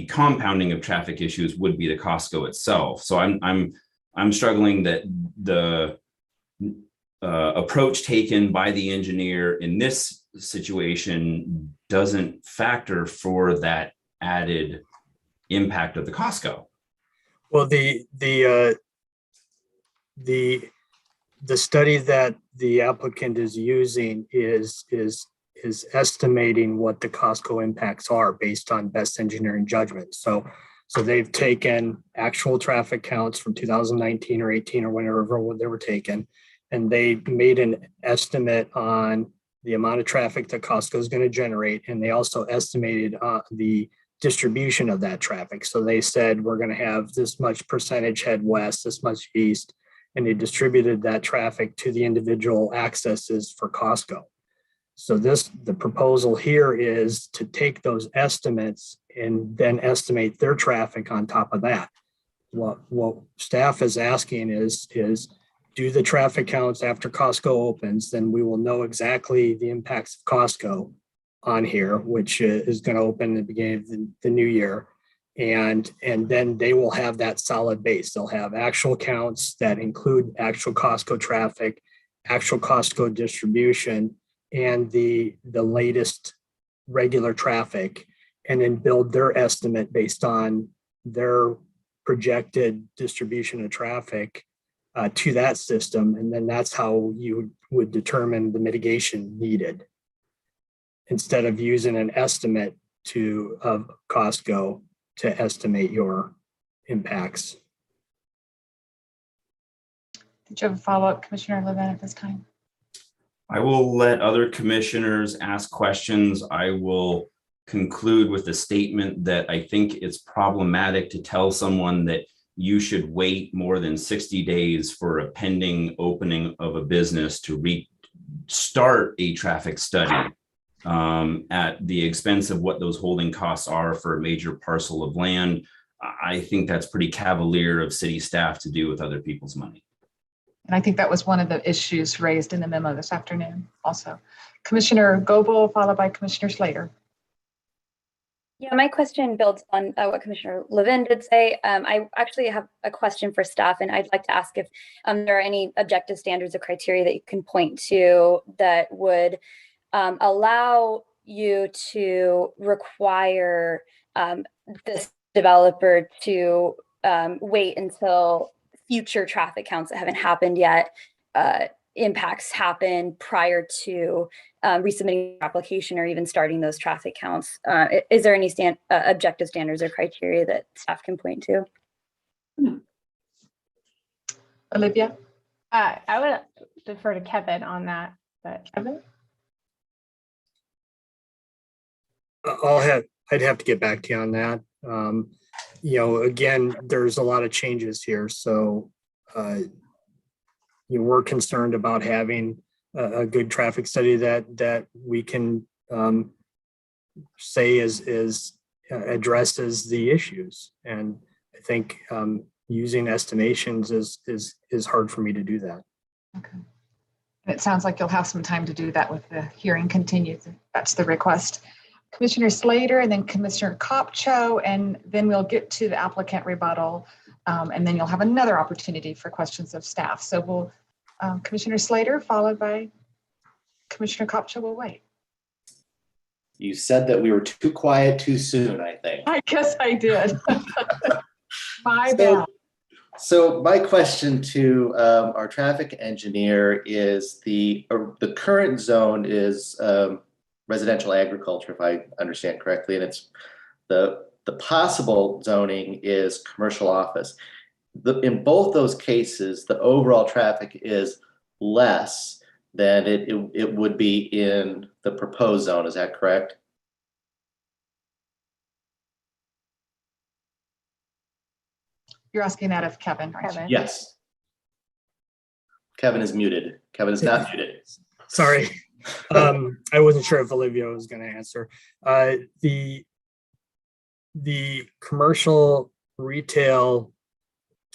F: compounding of traffic issues would be the Costco itself. So I'm struggling that approach taken by the engineer in this situation doesn't factor for that added impact of the Costco.
O: Well, the study that the applicant is using is estimating what the Costco impacts are based on best engineering judgment. So they've taken actual traffic counts from 2019 or 18 or whenever they were taken, and they made an estimate on the amount of traffic that Costco is going to generate, and they also estimated the distribution of that traffic. So they said we're going to have this much percentage head west, this much east, and they distributed that traffic to the individual accesses for Costco. So the proposal here is to take those estimates and then estimate their traffic on top of that. What staff is asking is do the traffic counts after Costco opens, then we will know exactly the impacts of Costco on here, which is going to open at the beginning of the new year. And then they will have that solid base. They'll have actual counts that include actual Costco traffic, actual Costco distribution, and the latest regular traffic, and then build their estimate based on their projected distribution of traffic to that system. And then that's how you would determine the mitigation needed, instead of using an estimate of Costco to estimate your impacts.
B: Did you have a follow-up, Commissioner Levin, at this time?
F: I will let other commissioners ask questions. I will conclude with a statement that I think it's problematic to tell someone that you should wait more than 60 days for a pending opening of a business to restart a traffic study at the expense of what those holding costs are for a major parcel of land. I think that's pretty cavalier of city staff to do with other people's money.
B: And I think that was one of the issues raised in the memo this afternoon also. Commissioner Goebel, followed by Commissioner Slater.
L: Yeah, my question builds on what Commissioner Levin did say. I actually have a question for staff, and I'd like to ask if there are any objective standards or criteria that you can point to that would allow you to require this developer to wait until future traffic counts that haven't happened yet, impacts happen prior to resubmitting your application or even starting those traffic counts. Is there any objective standards or criteria that staff can point to?
B: Olivia?
H: I would defer to Kevin on that. But
B: Kevin?
O: I'd have to get back to you on that. Again, there's a lot of changes here. So, we're concerned about having a good traffic study that we can say addresses the issues. And I think using estimations is hard for me to do that.
B: Okay. And it sounds like you'll have some time to do that with the hearing continued. That's the request. Commissioner Slater and then Commissioner Copcho, and then we'll get to the applicant rebuttal, and then you'll have another opportunity for questions of staff. So we'll, Commissioner Slater, followed by Commissioner Copcho will wait.
M: You said that we were too quiet too soon, I think.
B: I guess I did. My bad.
M: So my question to our traffic engineer is the current zone is residential agriculture, if I understand correctly, and it's the possible zoning is commercial office. In both those cases, the overall traffic is less than it would be in the proposed zone. Is that correct?
B: You're asking that of Kevin, right?
H: Kevin.
M: Yes. Kevin is muted. Kevin is not muted.
O: Sorry. I wasn't sure if Olivia was going to answer. The commercial retail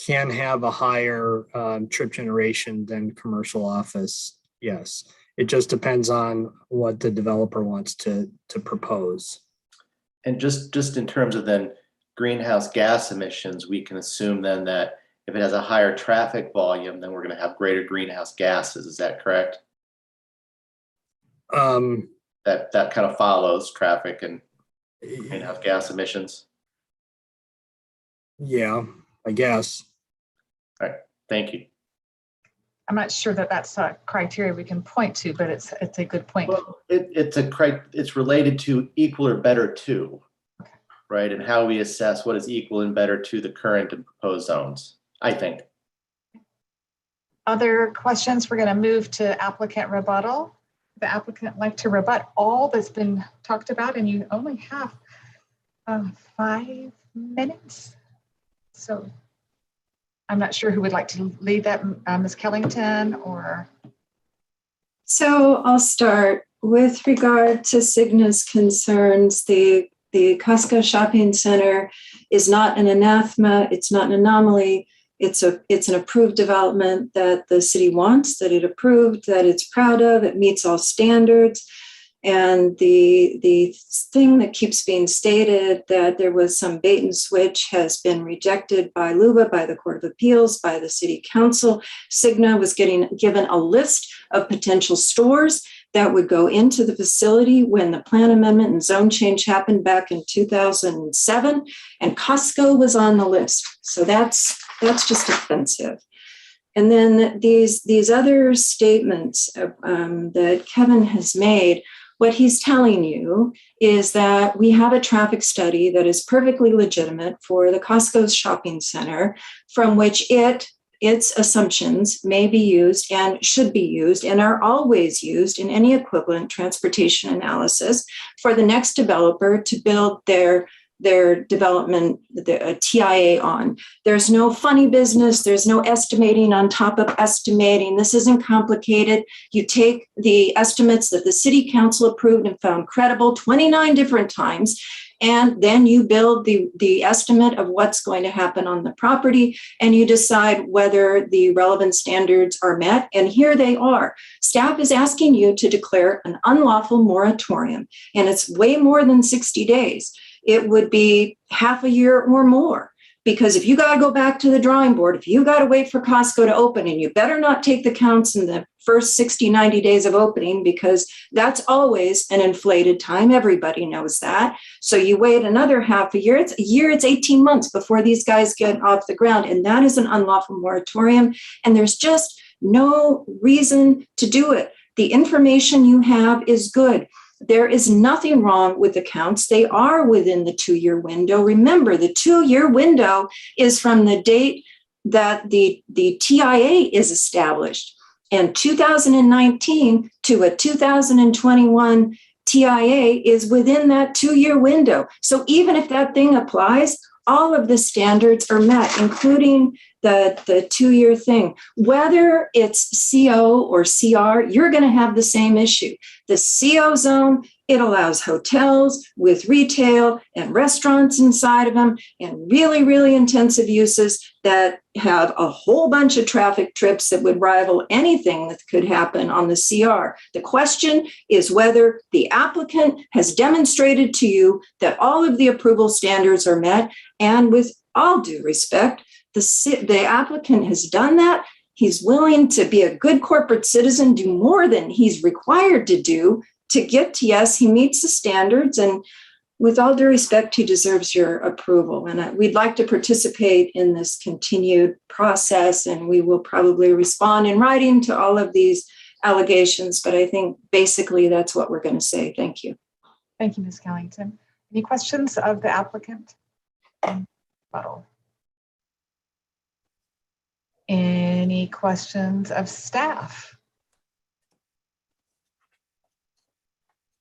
O: can have a higher trip generation than commercial office. Yes, it just depends on what the developer wants to propose.
M: And just in terms of then greenhouse gas emissions, we can assume then that if it has a higher traffic volume, then we're going to have greater greenhouse gases. Is that correct? That kind of follows traffic and greenhouse gas emissions.
O: Yeah, I guess.
M: All right, thank you.
B: I'm not sure that that's a criteria we can point to, but it's a good point.
M: Well, it's related to equal or better to, right? And how we assess what is equal and better to the current and proposed zones, I think.
B: Other questions? We're going to move to applicant rebuttal. The applicant like to rebut all that's been talked about, and you only have 5 minutes. So I'm not sure who would like to lead that, Ms. Culliton or.
I: So I'll start with regard to Cigna's concerns. The Costco shopping center is not an anathema. It's not an anomaly. It's an approved development that the city wants, that it approved, that it's proud of. It meets all standards. And the thing that keeps being stated that there was some bait and switch has been rejected by LUBA, by the Court of Appeals, by the City Council. Cigna was given a list of potential stores that would go into the facility when the plan amendment and zone change happened back in 2007, and Costco was on the list. So that's just offensive. And then these other statements that Kevin has made, what he's telling you is that we have a traffic study that is perfectly legitimate for the Costco's shopping center, from which its assumptions may be used and should be used and are always used in any equivalent transportation analysis for the next developer to build their development, the TIA on. There's no funny business. There's no estimating on top of estimating. This isn't complicated. You take the estimates that the city council approved and found credible 29 different times, and then you build the estimate of what's going to happen on the property, and you decide whether the relevant standards are met. And here they are. Staff is asking you to declare an unlawful moratorium, and it's way more than 60 days. It would be half a year or more, because if you got to go back to the drawing board, if you got to wait for Costco to open, and you better not take the counts in the first 60, 90 days of opening, because that's always an inflated time. Everybody knows that. So you wait another half a year. It's a year, it's 18 months before these guys get off the ground. And that is an unlawful moratorium. And there's just no reason to do it. The information you have is good. There is nothing wrong with the counts. They are within the 2-year window. Remember, the 2-year window is from the date that the TIA is established. And 2019 to a 2021 TIA is within that 2-year window. So even if that thing applies, all of the standards are met, including the 2-year thing. Whether it's CO or CR, you're going to have the same issue. The CO zone, it allows hotels with retail and restaurants inside of them, and really, really intensive uses that have a whole bunch of traffic trips that would rival anything that could happen on the CR. The question is whether the applicant has demonstrated to you that all of the approval standards are met. And with all due respect, the applicant has done that. He's willing to be a good corporate citizen, do more than he's required to do to get to yes, he meets the standards. And with all due respect, he deserves your approval. And we'd like to participate in this continued process, and we will probably respond in writing to all of these allegations. But I think basically that's what we're going to say. Thank you.
B: Thank you, Ms. Culliton. Any questions of the applicant? Any questions of staff?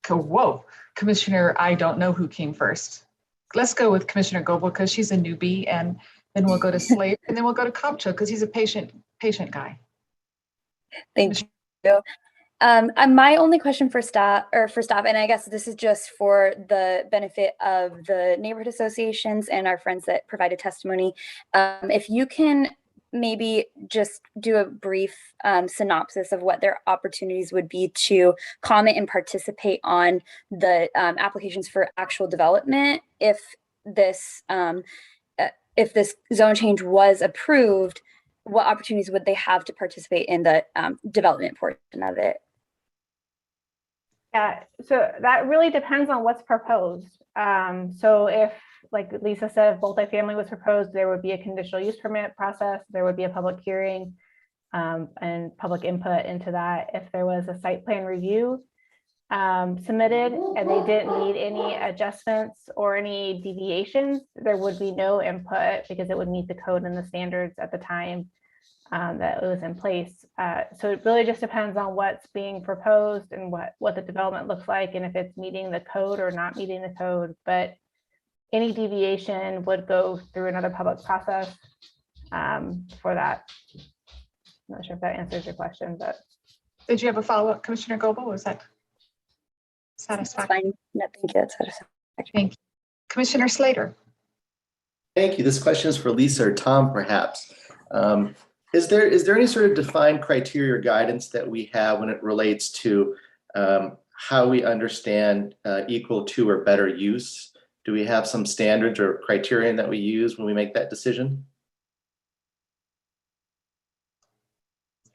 B: Whoa, Commissioner, I don't know who came first. Let's go with Commissioner Goebel because she's a newbie, and then we'll go to Slater, and then we'll go to Copcho because he's a patient guy.
L: Thank you. My only question for staff, and I guess this is just for the benefit of the neighborhood associations and our friends that provided testimony. If you can maybe just do a brief synopsis of what their opportunities would be to comment and participate on the applications for actual development if this if this zone change was approved, what opportunities would they have to participate in the development portion of it?
H: Yeah, so that really depends on what's proposed. So if, like Lisa said, if multifamily was proposed, there would be a conditional use permit process, there would be a public hearing and public input into that. If there was a site plan review submitted and they didn't need any adjustments or any deviations, there would be no input because it would meet the code and the standards at the time that it was in place. So it really just depends on what's being proposed and what the development looks like and if it's meeting the code or not meeting the code. But any deviation would go through another public process for that. I'm not sure if that answers your question, but.
B: Did you have a follow-up, Commissioner Goebel? Was that satisfactory?
L: Fine. No, thank you. That's satisfactory.
B: Thank you. Commissioner Slater.
M: Thank you. This question is for Lisa or Tom, perhaps. Is there any sort of defined criteria or guidance that we have when it relates to how we understand equal to or better use? Do we have some standards or criterion that we use when we make that decision?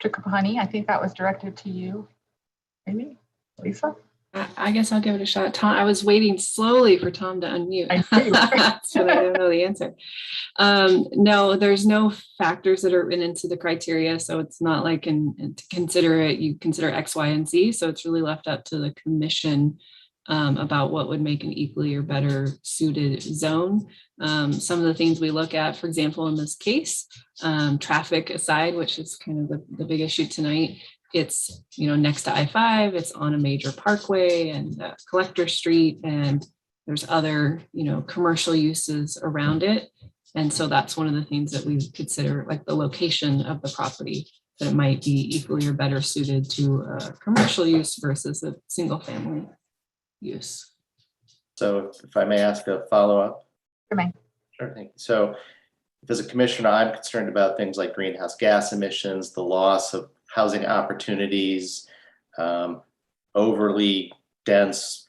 B: Mr. Kapani, I think that was directed to you. Maybe Lisa?
N: I guess I'll give it a shot. Tom, I was waiting slowly for Tom to unmute. So I don't know the answer. No, there's no factors that are written into the criteria. So it's not like to consider it, you consider X, Y, and Z. So it's really left up to the commission about what would make an equally or better suited zone. Some of the things we look at, for example, in this case, traffic aside, which is kind of the big issue tonight, it's, next to I-5, it's on a major parkway and Collector Street, and there's other, commercial uses around it. And so that's one of the things that we consider, like the location of the property, that it might be equally or better suited to a commercial use versus a single family use.
M: So if I may ask a follow-up.
B: Sure,
M: thank you. So as a commissioner, I'm concerned about things like greenhouse gas emissions, the loss of housing opportunities, overly dense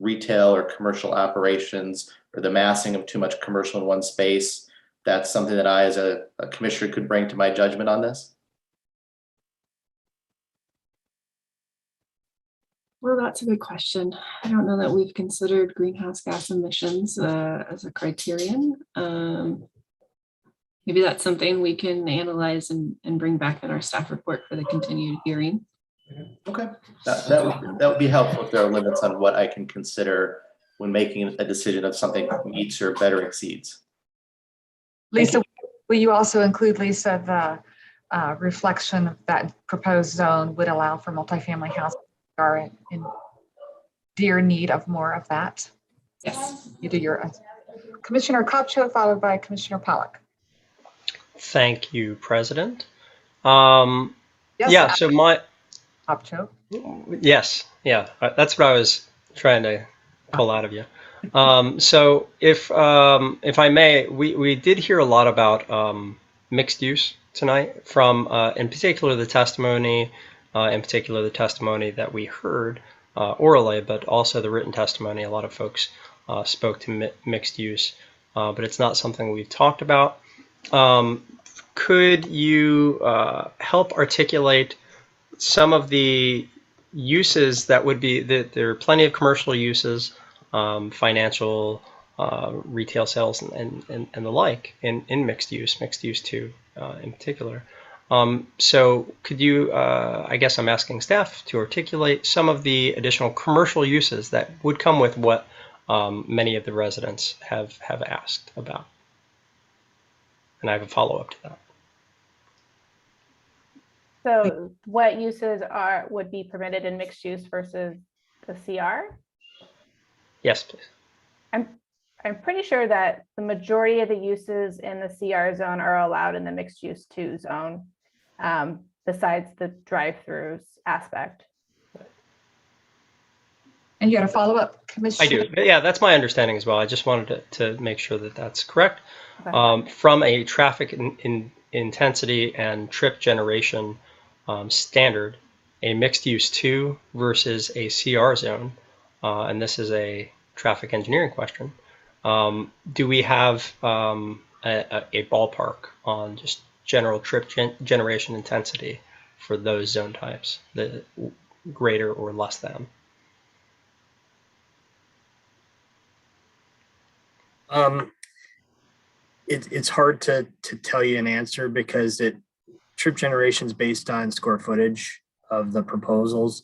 M: retail or commercial operations, or the massing of too much commercial in one space. That's something that I, as a commissioner, could bring to my judgment on this.
N: Well, that's a good question. I don't know that we've considered greenhouse gas emissions as a criterion. Maybe that's something we can analyze and bring back in our staff report for the continued hearing.
M: Okay, that would be helpful if there are limits on what I can consider when making a decision of something meets or better exceeds.
B: Lisa, will you also include, Lisa, the reflection that proposed zone would allow for multifamily housing are in dear need of more of that?
N: Yes.
B: You do your Commissioner Kopcho, followed by Commissioner Pollack.
E: Thank you, President.
B: Yes,
E: yeah, so my
B: Kopcho.
E: Yes, yeah, that's what I was trying to pull out of you. So if I may, we did hear a lot about mixed use tonight from in particular the testimony that we heard orally, but also the written testimony. A lot of folks spoke to mixed use, but it's not something we've talked about. Could you help articulate some of the uses that would be that there are plenty of commercial uses, financial, retail sales, and the like in mixed use too, in particular. So could you, I guess I'm asking staff to articulate some of the additional commercial uses that would come with what many of the residents have asked about. And I have a follow-up to that.
H: So what uses would be permitted in mixed use versus the CR?
E: Yes, please.
H: I'm pretty sure that the majority of the uses in the CR zone are allowed in the mixed use 2 zone, besides the drive-throughs aspect.
B: And you had a follow-up, Commissioner?
E: I do. Yeah, that's my understanding as well. I just wanted to make sure that that's correct.
H: Okay.
E: From a traffic intensity and trip generation standard, a mixed use 2 versus a CR zone, and this is a traffic engineering question. Do we have a ballpark on just general trip generation intensity for those zone types, the greater or less than?
O: It's hard to tell you an answer because trip generation is based on square footage of the proposals.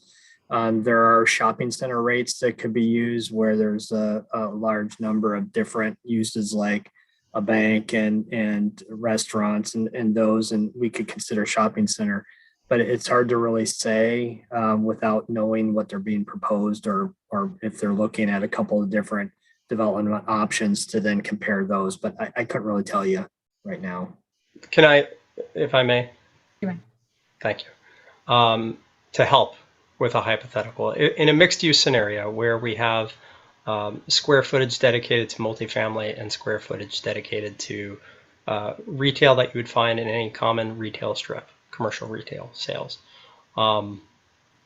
O: There are shopping center rates that could be used where there's a large number of different uses like a bank and restaurants and those, and we could consider shopping center. But it's hard to really say without knowing what they're being proposed or if they're looking at a couple of different development options to then compare those. But I couldn't really tell you right now.
E: Can I, if I may?
B: You may.
E: Thank you. To help with a hypothetical, in a mixed use scenario where we have square footage dedicated to multifamily and square footage dedicated to retail that you would find in any common retail strip, commercial retail sales,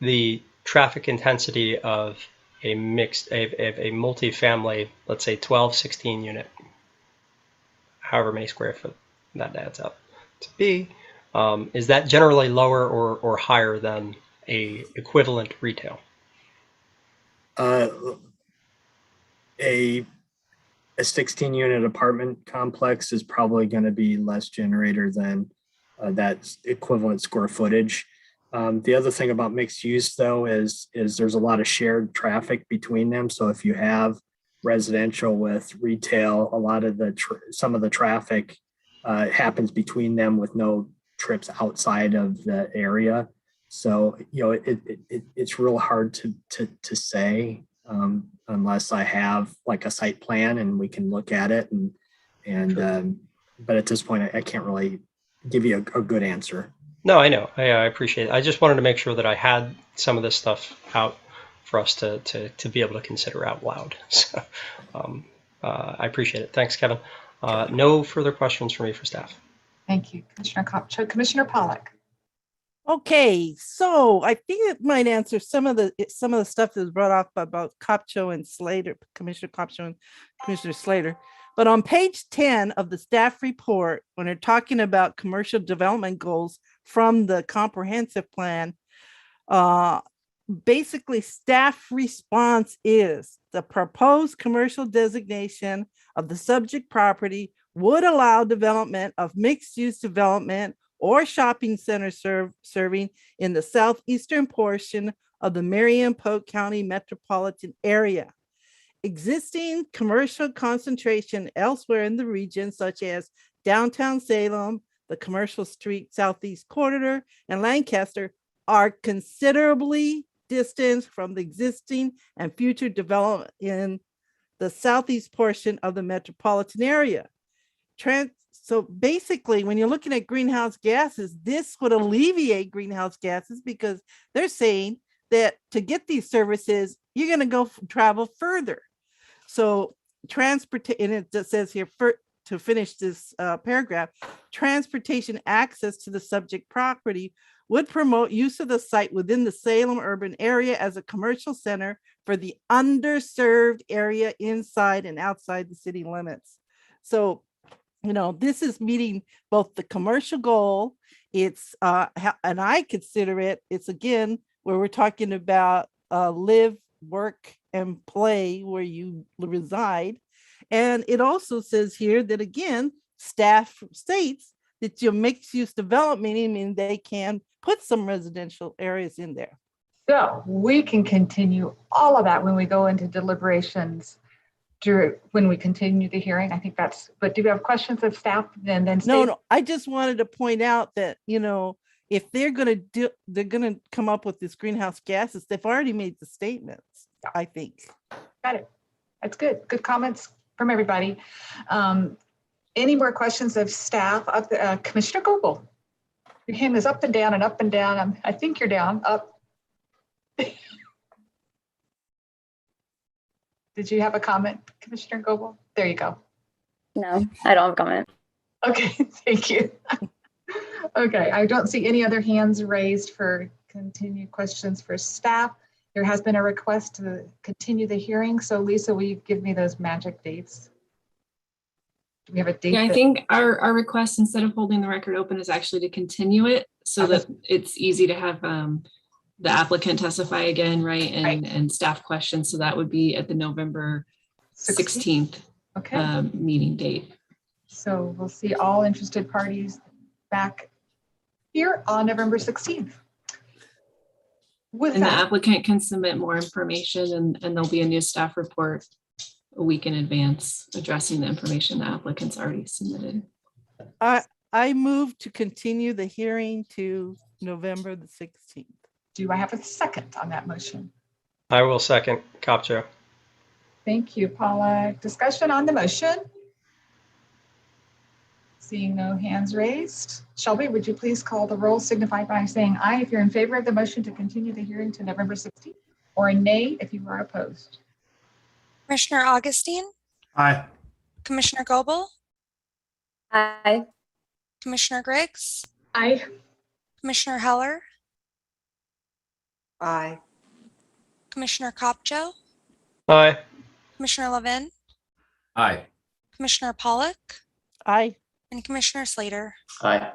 E: the traffic intensity of a multifamily, let's say 12, 16 unit, however many square foot that adds up to be, is that generally lower or higher than a equivalent retail?
O: A 16 unit apartment complex is probably going to be less generator than that equivalent square footage. The other thing about mixed use though is there's a lot of shared traffic between them. So if you have residential with retail, a lot of some of the traffic happens between them with no trips outside of the area. So it's real hard to say unless I have like a site plan and we can look at it but at this point I can't really give you a good answer.
E: No, I know. I appreciate it. I just wanted to make sure that I had some of this stuff out for us to be able to consider out loud. So I appreciate it. Thanks, Kevin. No further questions for me for staff.
B: Thank you, Commissioner Kopcho. Commissioner Pollack.
D: Okay, so I think it might answer some of the stuff that was brought up about Kopcho and Slater, Commissioner Kopcho and Commissioner Slater. But on page 10 of the staff report, when they're talking about commercial development goals from the comprehensive plan, basically staff response is the proposed commercial designation of the subject property would allow development of mixed-use development or shopping center serving in the southeastern portion of the Marion-Polk County metropolitan area. Existing commercial concentration elsewhere in the region, such as downtown Salem, the Commercial Street Southeast Corridor, and Lancaster, are considerably distant from the existing and future development in the southeast portion of the metropolitan area. So basically, when you're looking at greenhouse gases, this would alleviate greenhouse gases because they're saying that to get these services, you're going to go travel further. So and it just says here, to finish this paragraph, transportation access to the subject property would promote use of the site within the Salem urban area as a commercial center for the underserved area inside and outside the city limits. So, this is meeting both the commercial goal. It's, and I consider it's again, where we're talking about live, work, and play where you reside. And it also says here that, again, staff states that your mixed use development, meaning they can put some residential areas in there.
B: So we can continue all of that when we go into deliberations when we continue the hearing. I think but do you have questions of staff? Then
D: No, I just wanted to point out that, if they're going to come up with this greenhouse gases, they've already made the statements, I think.
B: Got it. That's good. Good comments from everybody. Any more questions of staff? Commissioner Goebel, your hand is up and down and up and down. I think you're down, up. Did you have a comment, Commissioner Goebel? There you go.
L: No, I don't have a comment.
B: Okay, thank you. Okay, I don't see any other hands raised for continued questions for staff. There has been a request to continue the hearing. So Lisa, will you give me those magic dates? Do we have a date?
N: Yeah, I think our request, instead of holding the record open, is actually to continue it so that it's easy to have the applicant testify again, right? And staff questions. So that would be at the November 16th meeting date.
B: So we'll see all interested parties back here on November 16th.
N: And the applicant can submit more information, and there'll be a new staff report a week in advance addressing the information the applicant's already submitted.
D: I move to continue the hearing to November the 16th.
B: Do I have a second on that motion?
E: I will second, Kopcho.
B: Thank you, Paula. Discussion on the motion? Seeing no hands raised. Shelby, would you please call the roll, signify by saying aye if you're in favor of the motion to continue the hearing to November 16th, or a nay if you are opposed.
A: Commissioner Augustine?
C: Aye.
A: Commissioner Goebel?
L: Aye.
A: Commissioner Griggs?
B: Aye.
A: Commissioner Heller?
G: Aye.
A: Commissioner Kopcho?
E: Aye.
A: Commissioner Levin?
F: Aye.
A: Commissioner Pollock?
D: Aye.
A: And Commissioner Slater?
M: Aye.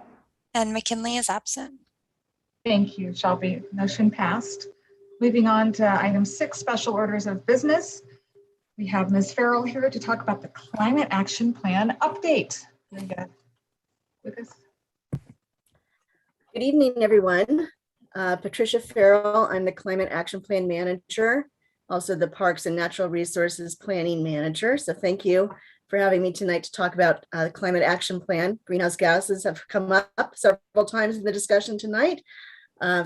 A: And McKinley is absent.
B: Thank you, Shelby. Motion passed. Moving on to item 6, special orders of business. We have Ms. Farrell here to talk about the Climate Action Plan update. With us.
P: Good evening, everyone. Patricia Farrell, I'm the Climate Action Plan Manager, also the Parks and Natural Resources Planning Manager. So thank you for having me tonight to talk about the Climate Action Plan. Greenhouse gases have come up several times in the discussion tonight.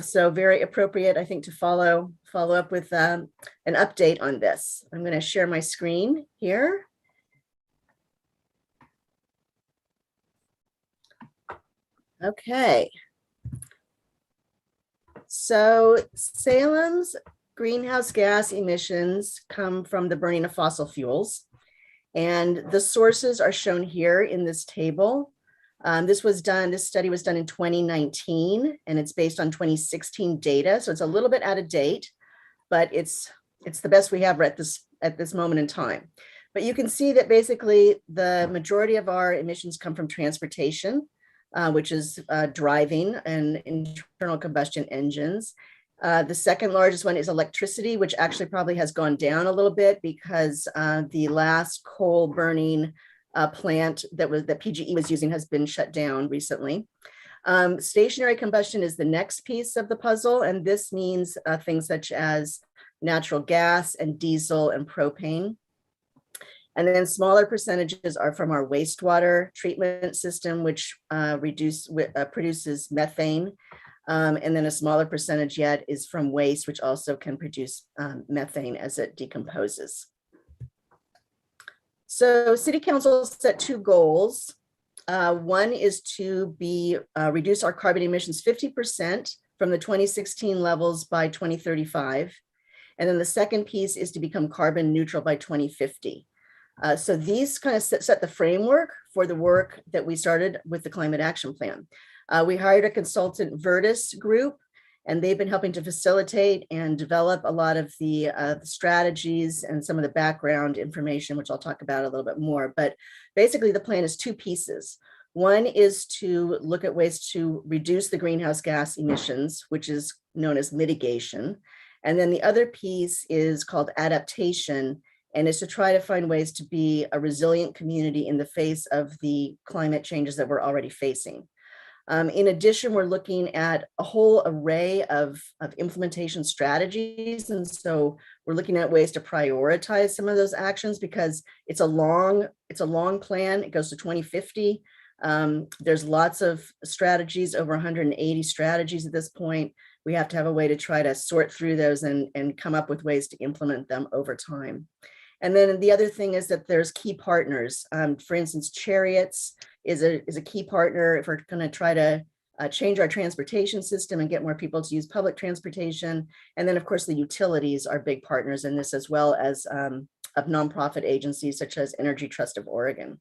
P: So very appropriate, I think, to follow up with an update on this. I'm going to share my screen here. Okay. So Salem's greenhouse gas emissions come from the burning of fossil fuels. And the sources are shown here in this table. This study was done in 2019, and it's based on 2016 data. So it's a little bit out of date, but it's the best we have at this moment in time. But you can see that basically the majority of our emissions come from transportation, which is driving and internal combustion engines. The second largest one is electricity, which actually probably has gone down a little bit because the last coal burning plant that PGE was using has been shut down recently. Stationary combustion is the next piece of the puzzle, and this means things such as natural gas and diesel and propane. And then smaller percentages are from our wastewater treatment system, which produces methane. And then a smaller percentage yet is from waste, which also can produce methane as it decomposes. So City Council set 2 goals. One is to reduce our carbon emissions 50% from the 2016 levels by 2035. And then the second piece is to become carbon neutral by 2050. So these kind of set the framework for the work that we started with the Climate Action Plan. We hired a consultant, Virtus Group, and they've been helping to facilitate and develop a lot of the strategies and some of the background information, which I'll talk about a little bit more. But basically the plan is 2 pieces. One is to look at ways to reduce the greenhouse gas emissions, which is known as mitigation. And then the other piece is called adaptation, and is to try to find ways to be a resilient community in the face of the climate changes that we're already facing. In addition, we're looking at a whole array of implementation strategies. And so we're looking at ways to prioritize some of those actions because it's a long plan. It goes to 2050. There's lots of strategies, over 180 strategies at this point. We have to have a way to try to sort through those and come up with ways to implement them over time. And then the other thing is that there's key partners. For instance, Chariots is a key partner if we're going to try to change our transportation system and get more people to use public transportation. And then, of course, the utilities are big partners in this, as well as of nonprofit agencies such as Energy Trust of Oregon.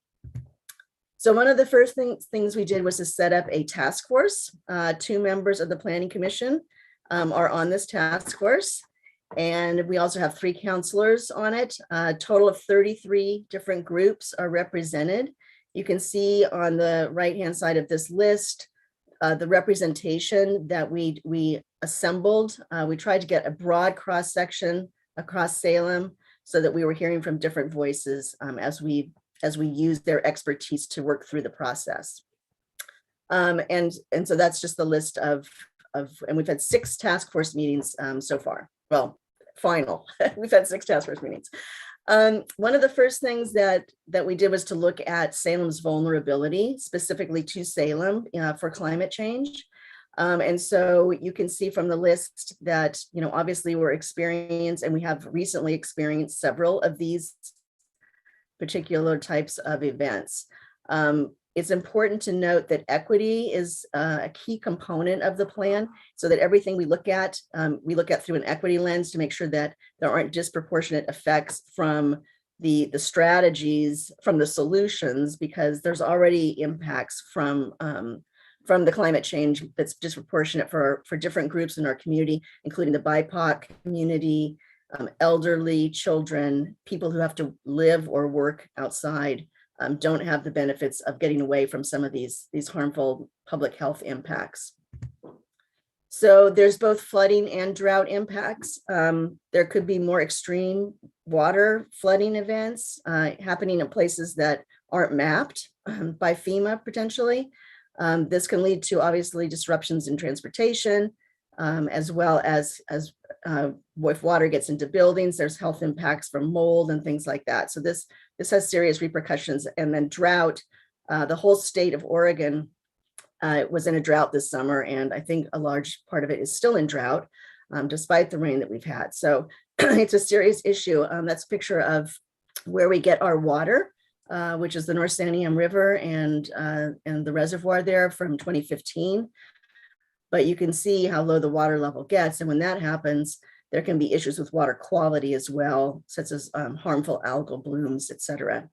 P: So one of the first things we did was to set up a task force. 2 members of the Planning Commission are on this task force. And we also have 3 counselors on it. A total of 33 different groups are represented You can see on the right-hand side of this list, the representation that we assembled. We tried to get a broad cross-section across Salem so that we were hearing from different voices as we use their expertise to work through the process. And so that's just the list of, and we've had 6 task force meetings so far. Well, final, we've had 6 task force meetings. One of the first things that we did was to look at Salem's vulnerability, specifically to Salem for climate change. And so you can see from the list that, obviously we're experienced, and we have recently experienced several of these particular types of events. It's important to note that equity is a key component of the plan, so that everything we look at through an equity lens to make sure that there aren't disproportionate effects from the strategies, from the solutions, because there's already impacts from the climate change that's disproportionate for different groups in our community, including the BIPOC community, elderly, children, people who have to live or work outside. Don't have the benefits of getting away from some of these harmful public health impacts. So there's both flooding and drought impacts. There could be more extreme water flooding events happening in places that aren't mapped by FEMA potentially. This can lead to obviously disruptions in transportation, as well as if water gets into buildings, there's health impacts from mold and things like that. So this has serious repercussions. And then drought, the whole state of Oregon was in a drought this summer, and I think a large part of it is still in drought, despite the rain that we've had. So it's a serious issue. That's a picture of where we get our water, which is the North Santiam River and the reservoir there from 2015. But you can see how low the water level gets. And when that happens, there can be issues with water quality as well, such as harmful algal blooms, et cetera.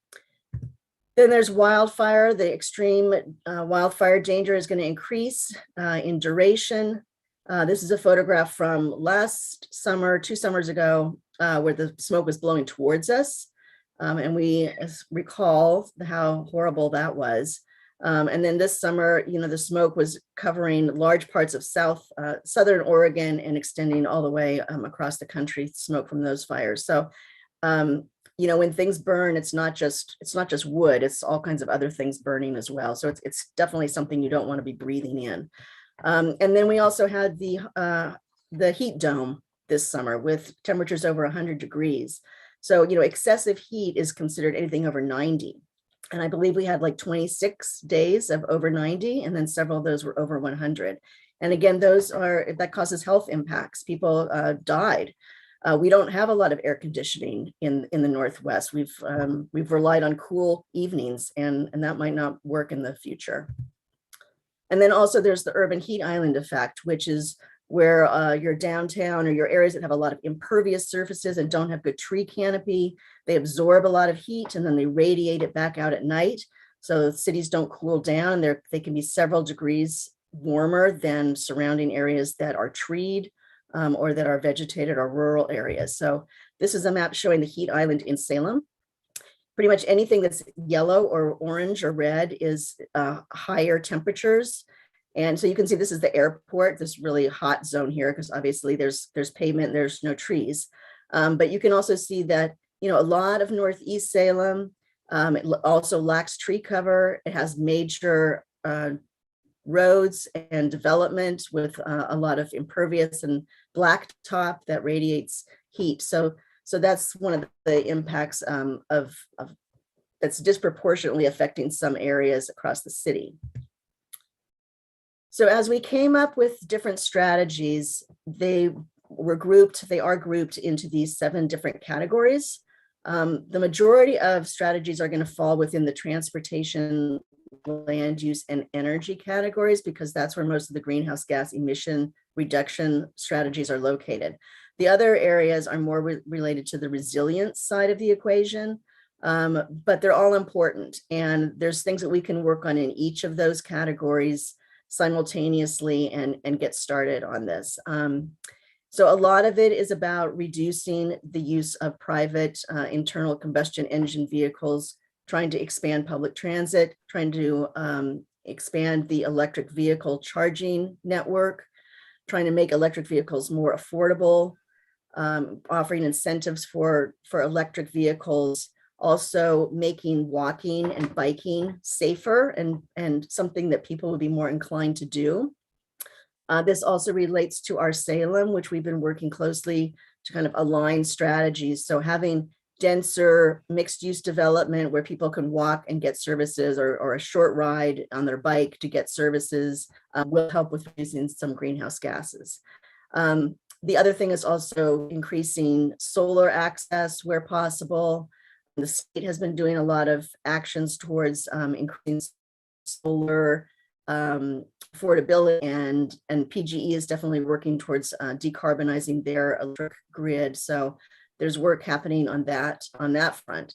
P: Then there's wildfire. The extreme wildfire danger is going to increase in duration. This is a photograph from last summer, 2 summers ago, where the smoke was blowing towards us. And we recall how horrible that was. And then this summer, the smoke was covering large parts of southern Oregon and extending all the way across the country, smoke from those fires. So, when things burn, it's not just wood, it's all kinds of other things burning as well. So it's definitely something you don't want to be breathing in. And then we also had the heat dome this summer with temperatures over 100 degrees. So, excessive heat is considered anything over 90. And I believe we had like 26 days of over 90, and then several of those were over 100. And again, that causes health impacts. People died. We don't have a lot of air conditioning in the Northwest. We've relied on cool evenings, and that might not work in the future. And then also there's the urban heat island effect, which is where your downtown or your areas that have a lot of impervious surfaces and don't have good tree canopy, they absorb a lot of heat and then they radiate it back out at night. So cities don't cool down. They can be several degrees warmer than surrounding areas that are treed or that are vegetated or rural areas. So this is a map showing the heat island in Salem. Pretty much anything that's yellow or orange or red is higher temperatures. And so you can see this is the airport, this really hot zone here, because obviously there's pavement, there's no trees. But you can also see that, a lot of Northeast Salem, it also lacks tree cover. It has major roads and development with a lot of impervious and blacktop that radiates heat. So that's one of the impacts of that's disproportionately affecting some areas across the city. So as we came up with different strategies, they are grouped into these 7 different categories. The majority of strategies are going to fall within the transportation, land use, and energy categories, because that's where most of the greenhouse gas emission reduction strategies are located. The other areas are more related to the resilience side of the equation, but they're all important. And there's things that we can work on in each of those categories simultaneously and get started on this. So a lot of it is about reducing the use of private internal combustion engine vehicles trying to expand public transit, trying to expand the electric vehicle charging network, trying to make electric vehicles more affordable, offering incentives for electric vehicles, also making walking and biking safer and something that people would be more inclined to do. This also relates to our Salem, which we've been working closely to kind of align strategies. So having denser mixed use development where people can walk and get services, or a short ride on their bike to get services, will help with reducing some greenhouse gases. The other thing is also increasing solar access where possible. The state has been doing a lot of actions towards increasing solar affordability, and PGE is definitely working towards decarbonizing their electric grid. So there's work happening on that front.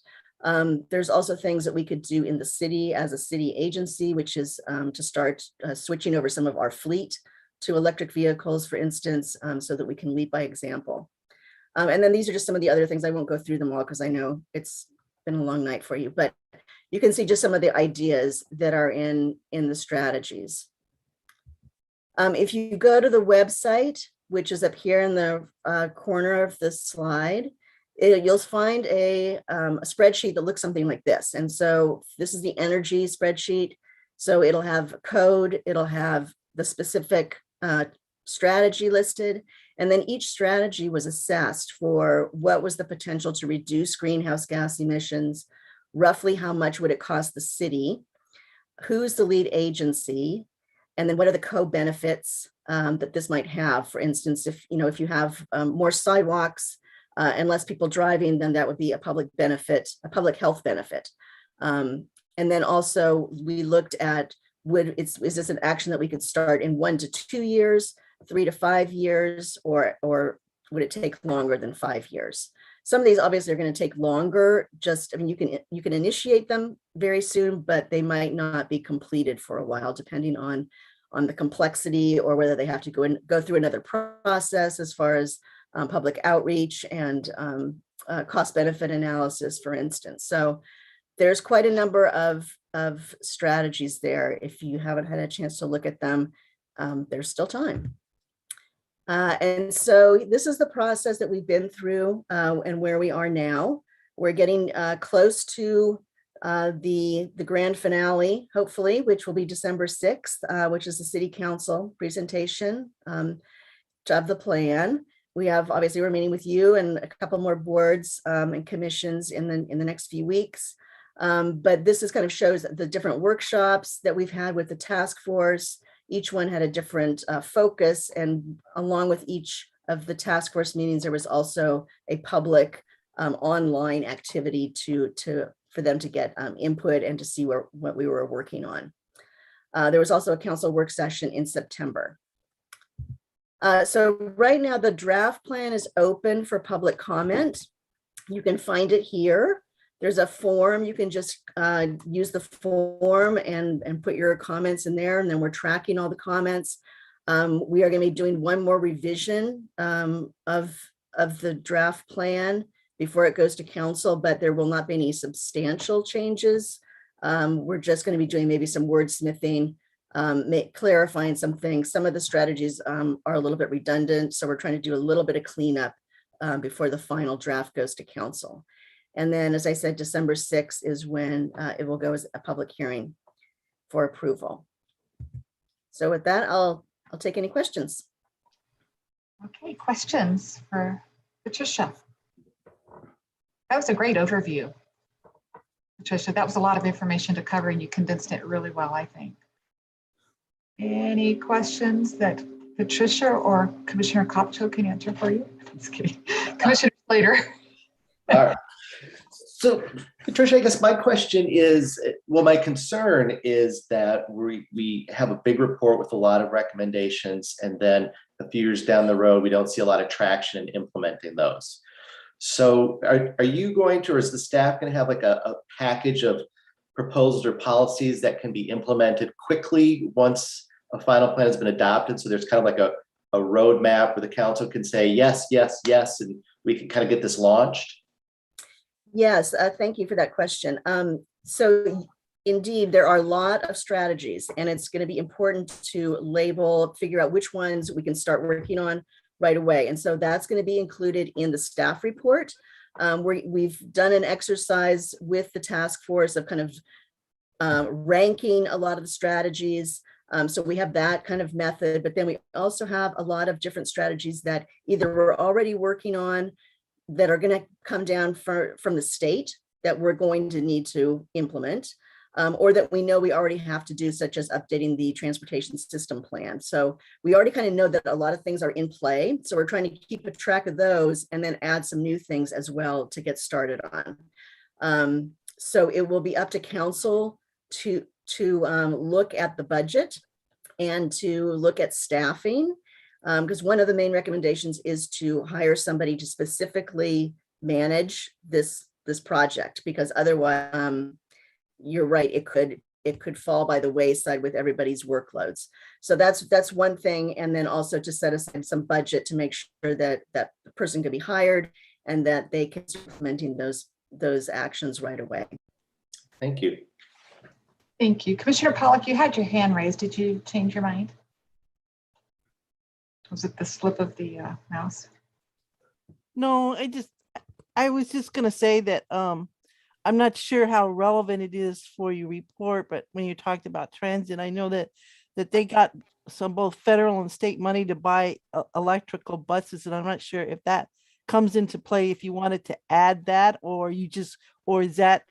P: There's also things that we could do in the city as a city agency, which is to start switching over some of our fleet to electric vehicles, for instance, so that we can lead by example. And then these are just some of the other things. I won't go through them all because I know it's been a long night for you, but you can see just some of the ideas that are in the strategies. If you go to the website, which is up here in the corner of the slide, you'll find a spreadsheet that looks something like this. And so this is the energy spreadsheet. So it'll have code, it'll have the specific strategy listed, and then each strategy was assessed for what was the potential to reduce greenhouse gas emissions, roughly how much would it cost the city, who's the lead agency, and then what are the co-benefits that this might have. For instance, if you have more sidewalks and less people driving, then that would be a public benefit, a public health benefit. And then also we looked at, is this an action that we could start in 1 to 2 years, 3 to 5 years, or would it take longer than 5 years? Some of these obviously are going to take longer. You can initiate them very soon, but they might not be completed for a while, depending on the complexity, or whether they have to go through another process as far as public outreach and cost benefit analysis, for instance. So there's quite a number of strategies there. If you haven't had a chance to look at them, there's still time. And so this is the process that we've been through and where we are now. We're getting close to the grand finale, hopefully, which will be December 6th, which is the City Council presentation of the plan. We're meeting with you and a couple more boards and commissions in the next few weeks. But this is kind of shows the different workshops that we've had with the task force. Each one had a different focus, and along with each of the task force meetings, there was also a public online activity for them to get input and to see what we were working on. There was also a council work session in September. So right now the draft plan is open for public comment. You can find it here. There's a form. You can just use the form and put your comments in there, and then we're tracking all the comments. We are going to be doing one more revision of the draft plan before it goes to council, but there will not be any substantial changes. We're just going to be doing maybe some wordsmithing, clarifying some things. Some of the strategies are a little bit redundant, so we're trying to do a little bit of cleanup before the final draft goes to council. And then, as I said, December 6th is when it will go as a public hearing for approval. So with that, I'll take any questions.
B: Okay, questions for Patricia? That was a great overview, Patricia. That was a lot of information to cover, and you condensed it really well, I think. Any questions that Patricia or Commissioner Kopcho can answer for you? I'm just kidding. Commissioner Slater.
M: All right. So, Patricia, I guess my question is, well, my concern is that we have a big report with a lot of recommendations, and then a few years down the road, we don't see a lot of traction in implementing those. So are you going to, or is the staff going to have like a package of proposals or policies that can be implemented quickly once a final plan has been adopted? So there's kind of like a roadmap where the council can say, yes, yes, yes, and we can kind of get this launched?
P: Yes, thank you for that question. So indeed, there are a lot of strategies, and it's going to be important to label, figure out which ones we can start working on right away. And so that's going to be included in the staff report. We've done an exercise with the task force of kind of ranking a lot of the strategies. So we have that kind of method, but then we also have a lot of different strategies that either we're already working on that are going to come down from the state that we're going to need to implement, or that we know we already have to do, such as updating the transportation system plan. So we already kind of know that a lot of things are in play. So we're trying to keep a track of those and then add some new things as well to get started on. So it will be up to council to look at the budget and to look at staffing, because one of the main recommendations is to hire somebody to specifically manage this project, because otherwise, you're right, it could fall by the wayside with everybody's workloads. So that's one thing, and then also to set aside some budget to make sure that that person can be hired and that they can start implementing those actions right away.
M: Thank you.
B: Thank you. Commissioner Pollack, you had your hand raised. Did you change your mind? Was it the slip of the mouse?
D: No, I was just gonna say that I'm not sure how relevant it is for your report, but when you talked about transit, I know that they got some both federal and state money to buy electrical buses, and I'm not sure if that comes into play, if you wanted to add that, or is that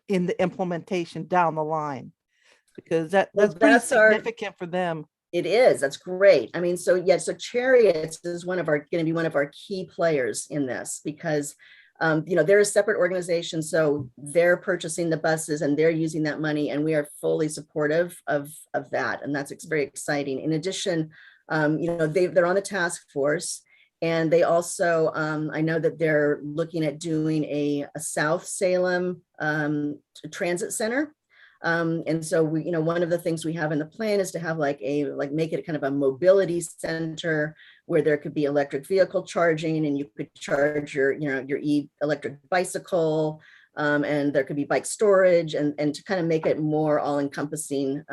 D: in the implementation down the line? Because that's pretty significant for them.
P: It is. That's great. I mean, so yeah, so Chariots is going to be one of our key players in this, because they're a separate organization, so they're purchasing the buses and they're using that money, and we are fully supportive of that, and that's very exciting. In addition, they're on the task force, and they also I know that they're looking at doing a South Salem transit center. And so one of the things we have in the plan is to have make it kind of a mobility center where there could be electric vehicle charging, and you could charge your electric bicycle, and there could be bike storage, and to kind of make it more all-encompassing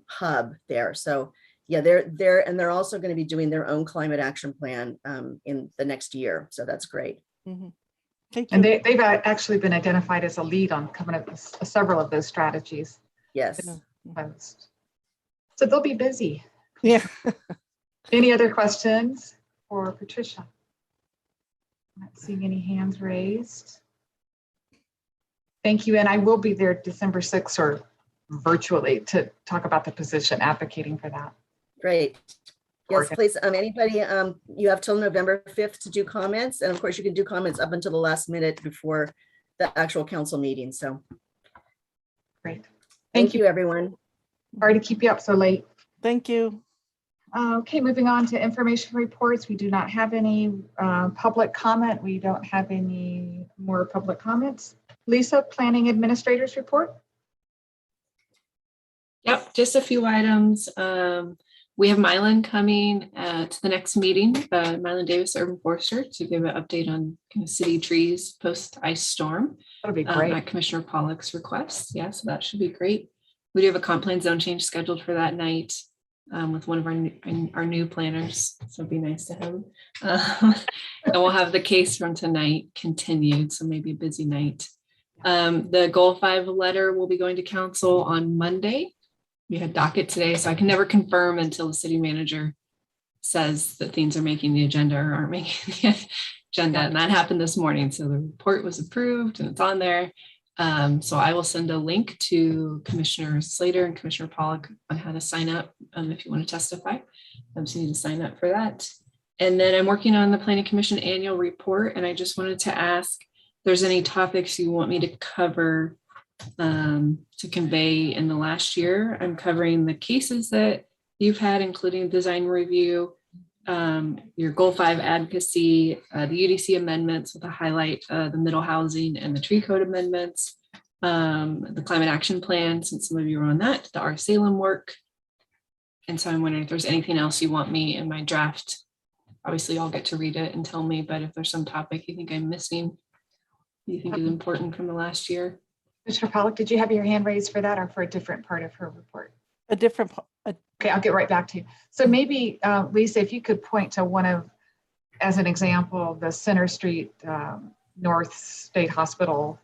P: hub there. So yeah, they're also going to be doing their own climate action plan in the next year. So that's great.
D: Mm-hmm.
B: And they've actually been identified as a lead on coming up with several of those strategies.
P: Yes.
B: So they'll be busy.
D: Yeah.
B: Any other questions for Patricia? I'm not seeing any hands raised. Thank you. And I will be there December 6th or virtually to talk about the position, advocating for that.
P: Great. Yes, please. Anybody, you have till November 5th to do comments. And of course, you can do comments up until the last minute before the actual council meeting. So
B: great.
P: Thank you, everyone.
B: Sorry to keep you up so late.
D: Thank you.
B: Okay, moving on to information reports. We do not have any public comment. We don't have any more public comments. Lisa, Planning Administrator's report.
N: Yep, just a few items. We have Mylan coming to the next meeting, Mylan Davis, Urban Forester, to give an update on kind of city trees post ice storm.
B: That'll be great.
N: At Commissioner Pollack's request. Yeah, so that should be great. We do have a comp plan zone change scheduled for that night with one of our new planners. So it'd be nice to have. And we'll have the case from tonight continued, so maybe a busy night. The Goal 5 letter will be going to council on Monday. We had docket today, so I can never confirm until the city manager says that things are making the agenda or aren't making the agenda. And that happened this morning. So the report was approved and it's on there. So I will send a link to Commissioner Slater and Commissioner Pollack on how to sign up if you want to testify. So you need to sign up for that. And then I'm working on the Planning Commission annual report. And I just wanted to ask if there's any topics you want me to cover to convey in the last year. I'm covering the cases that you've had, including design review, your Goal 5 advocacy, the UDC amendments with a highlight, the middle housing and the tree code amendments, the climate action plan, since some of you are on that, the Salem work. And so I'm wondering if there's anything else you want me in my draft. Obviously, I'll get to read it and tell me, but if there's some topic you think I'm missing, you think is important from the last year.
B: Mr. Pollock, did you have your hand raised for that or for a different part of her report?
D: A different,
B: Okay, I'll get right back to you. So maybe, Lisa, if you could point to one of, as an example, the Center Street North State Hospital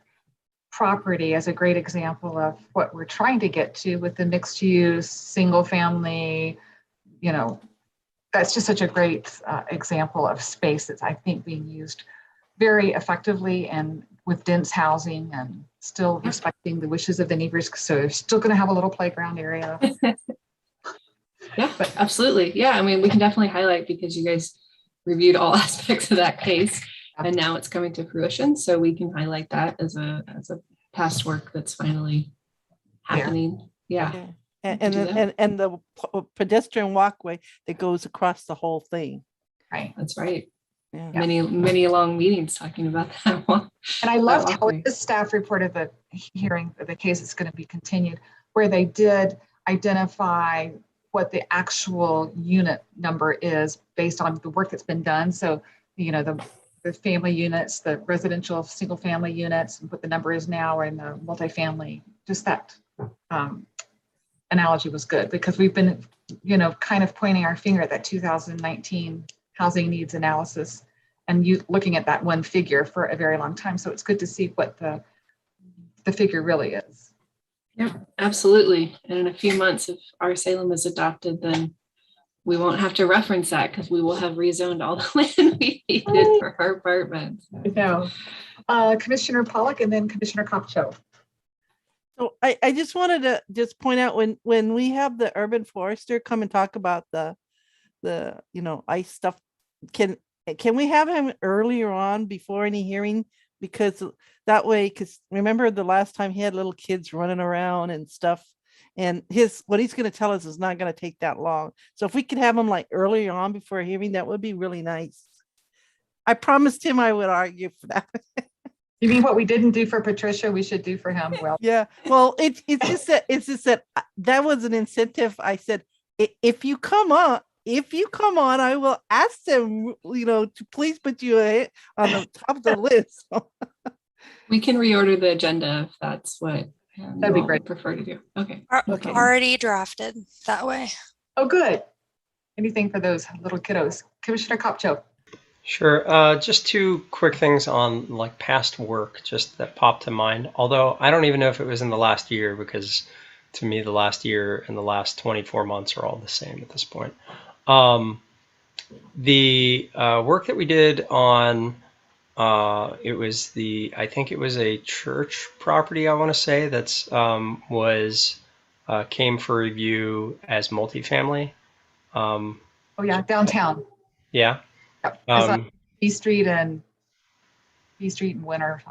B: property as a great example of what we're trying to get to with the mixed use, single family, you know, that's just such a great example of space that's, I think, being used very effectively and with dense housing and still respecting the wishes of the neighbors. So they're still going to have a little playground area.
N: Yeah, absolutely. Yeah, I mean, we can definitely highlight because you guys reviewed all aspects of that case and now it's coming to fruition. So we can highlight that as a past work that's finally happening. Yeah.
D: okay. And the pedestrian walkway that goes across the whole thing.
B: Right.
N: That's right.
D: Yeah.
N: Many long meetings talking about that one.
B: And I loved how the staff reported the hearing, the case is going to be continued, where they did identify what the actual unit number is based on the work that's been done. So, you know, the family units, the residential single family units, and what the number is now, and the multifamily, just that analogy was good because we've been, you know, kind of pointing our finger at that 2019 housing needs analysis and you looking at that one figure for a very long time. So it's good to see what the figure really is.
N: Yep, absolutely. And in a few months, if our Salem is adopted, then we won't have to reference that because we will have rezoned all the land we needed for our apartments.
B: No. Commissioner Pollock and then Commissioner Copcho.
D: So I just wanted to just point out when we have the urban forester come and talk about the you know, ice stuff, can we have him earlier on before any hearing? Because that way, because remember the last time he had little kids running around and stuff, and what he's going to tell us is not going to take that long. So if we could have him like earlier on before a hearing, that would be really nice. I promised him I would argue for that.
B: You mean what we didn't do for Patricia, we should do for him? Well,
D: yeah. Well, it's just that that was an incentive. I said, if you come on, I will ask them, you know, to please put you on the top of the list.
N: We can reorder the agenda if that's what
B: that'd be great.
N: Prefer to do. Okay.
A: Okay. Already drafted that way.
B: Oh, good. Anything for those little kiddos. Commissioner Copcho.
E: Sure. Just two quick things on like past work, just that popped to mind. Although I don't even know if it was in the last year, because to me the last year and the last 24 months are all the same at this point. The work that we did on I think it was a church property, I want to say, that's came for review as multifamily.
B: Oh yeah, downtown.
E: Yeah.
B: B Street and Winter.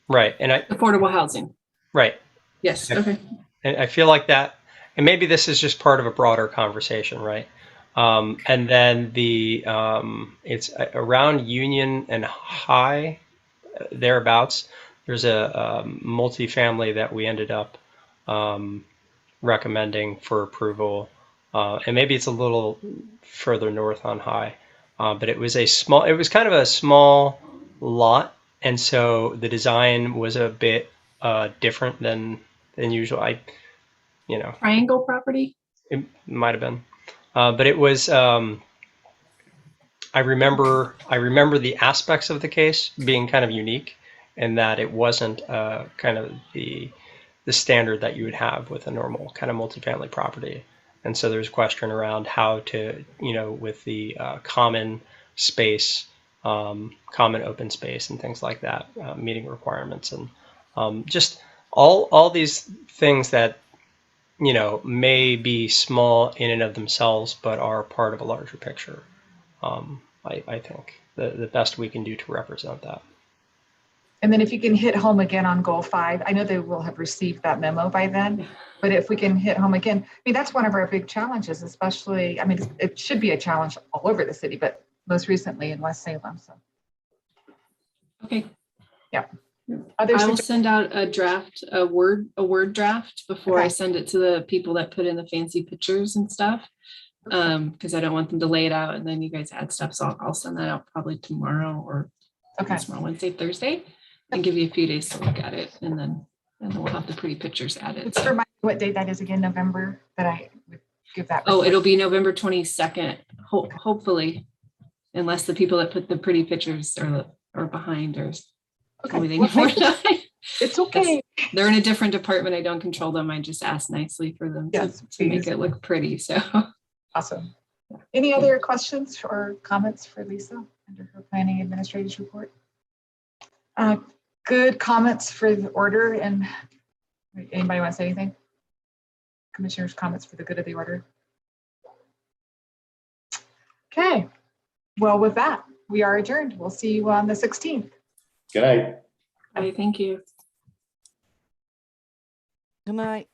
E: Right. And
N: affordable housing.
E: Right.
N: Yes. Okay.
E: And I feel like that, and maybe this is just part of a broader conversation, right? And then it's around Union and High, thereabouts. There's a multifamily that we ended up recommending for approval, and maybe it's a little further north on High, but it was kind of a small lot, and so the design was a bit different than usual.
N: Triangle property.
E: It might have been. But it was, I remember the aspects of the case being kind of unique, in that it wasn't kind of the standard that you would have with a normal kind of multifamily property. And so there's a question around how to, with the common space, common open space and things like that, meeting requirements, and just all these things that may be small in and of themselves, but are part of a larger picture. I think the best we can do to represent that.
B: And then if you can hit home again on goal 5, I know they will have received that memo by then, but if we can hit home again, I mean, that's one of our big challenges, especially, I mean, it should be a challenge all over the city, but most recently in West Salem. So.
N: Okay.
B: Yeah.
N: I will send out a word draft before I send it to the people that put in the fancy pictures and stuff, because I don't want them to lay it out and then you guys add stuff. So I'll send that out probably tomorrow or tomorrow, Wednesday, Thursday, and give you a few days to look at it, and then And then we'll have the pretty pictures added.
B: Let's remind me what date that is again, November, that I would give that.
N: Oh,
B: report.
N: it'll be November 22nd, hopefully, unless the people that put the pretty pictures are behind or
B: Okay.
N: they
B: Well,
N: need more
B: thank you.
N: time.
B: It's okay.
N: They're in a different department. I don't control them. I just ask nicely for them
B: Yes,
N: to make
B: please.
N: it look pretty. So
B: Awesome. Any other questions or comments for Lisa under her planning administrator's report? Good comments for the order, and anybody want to say anything? Commissioners' comments for the good of the order. Okay. Well, with that, we are adjourned. We'll see you on the 16th.
M: Good night.
N: thank you.
D: Good night.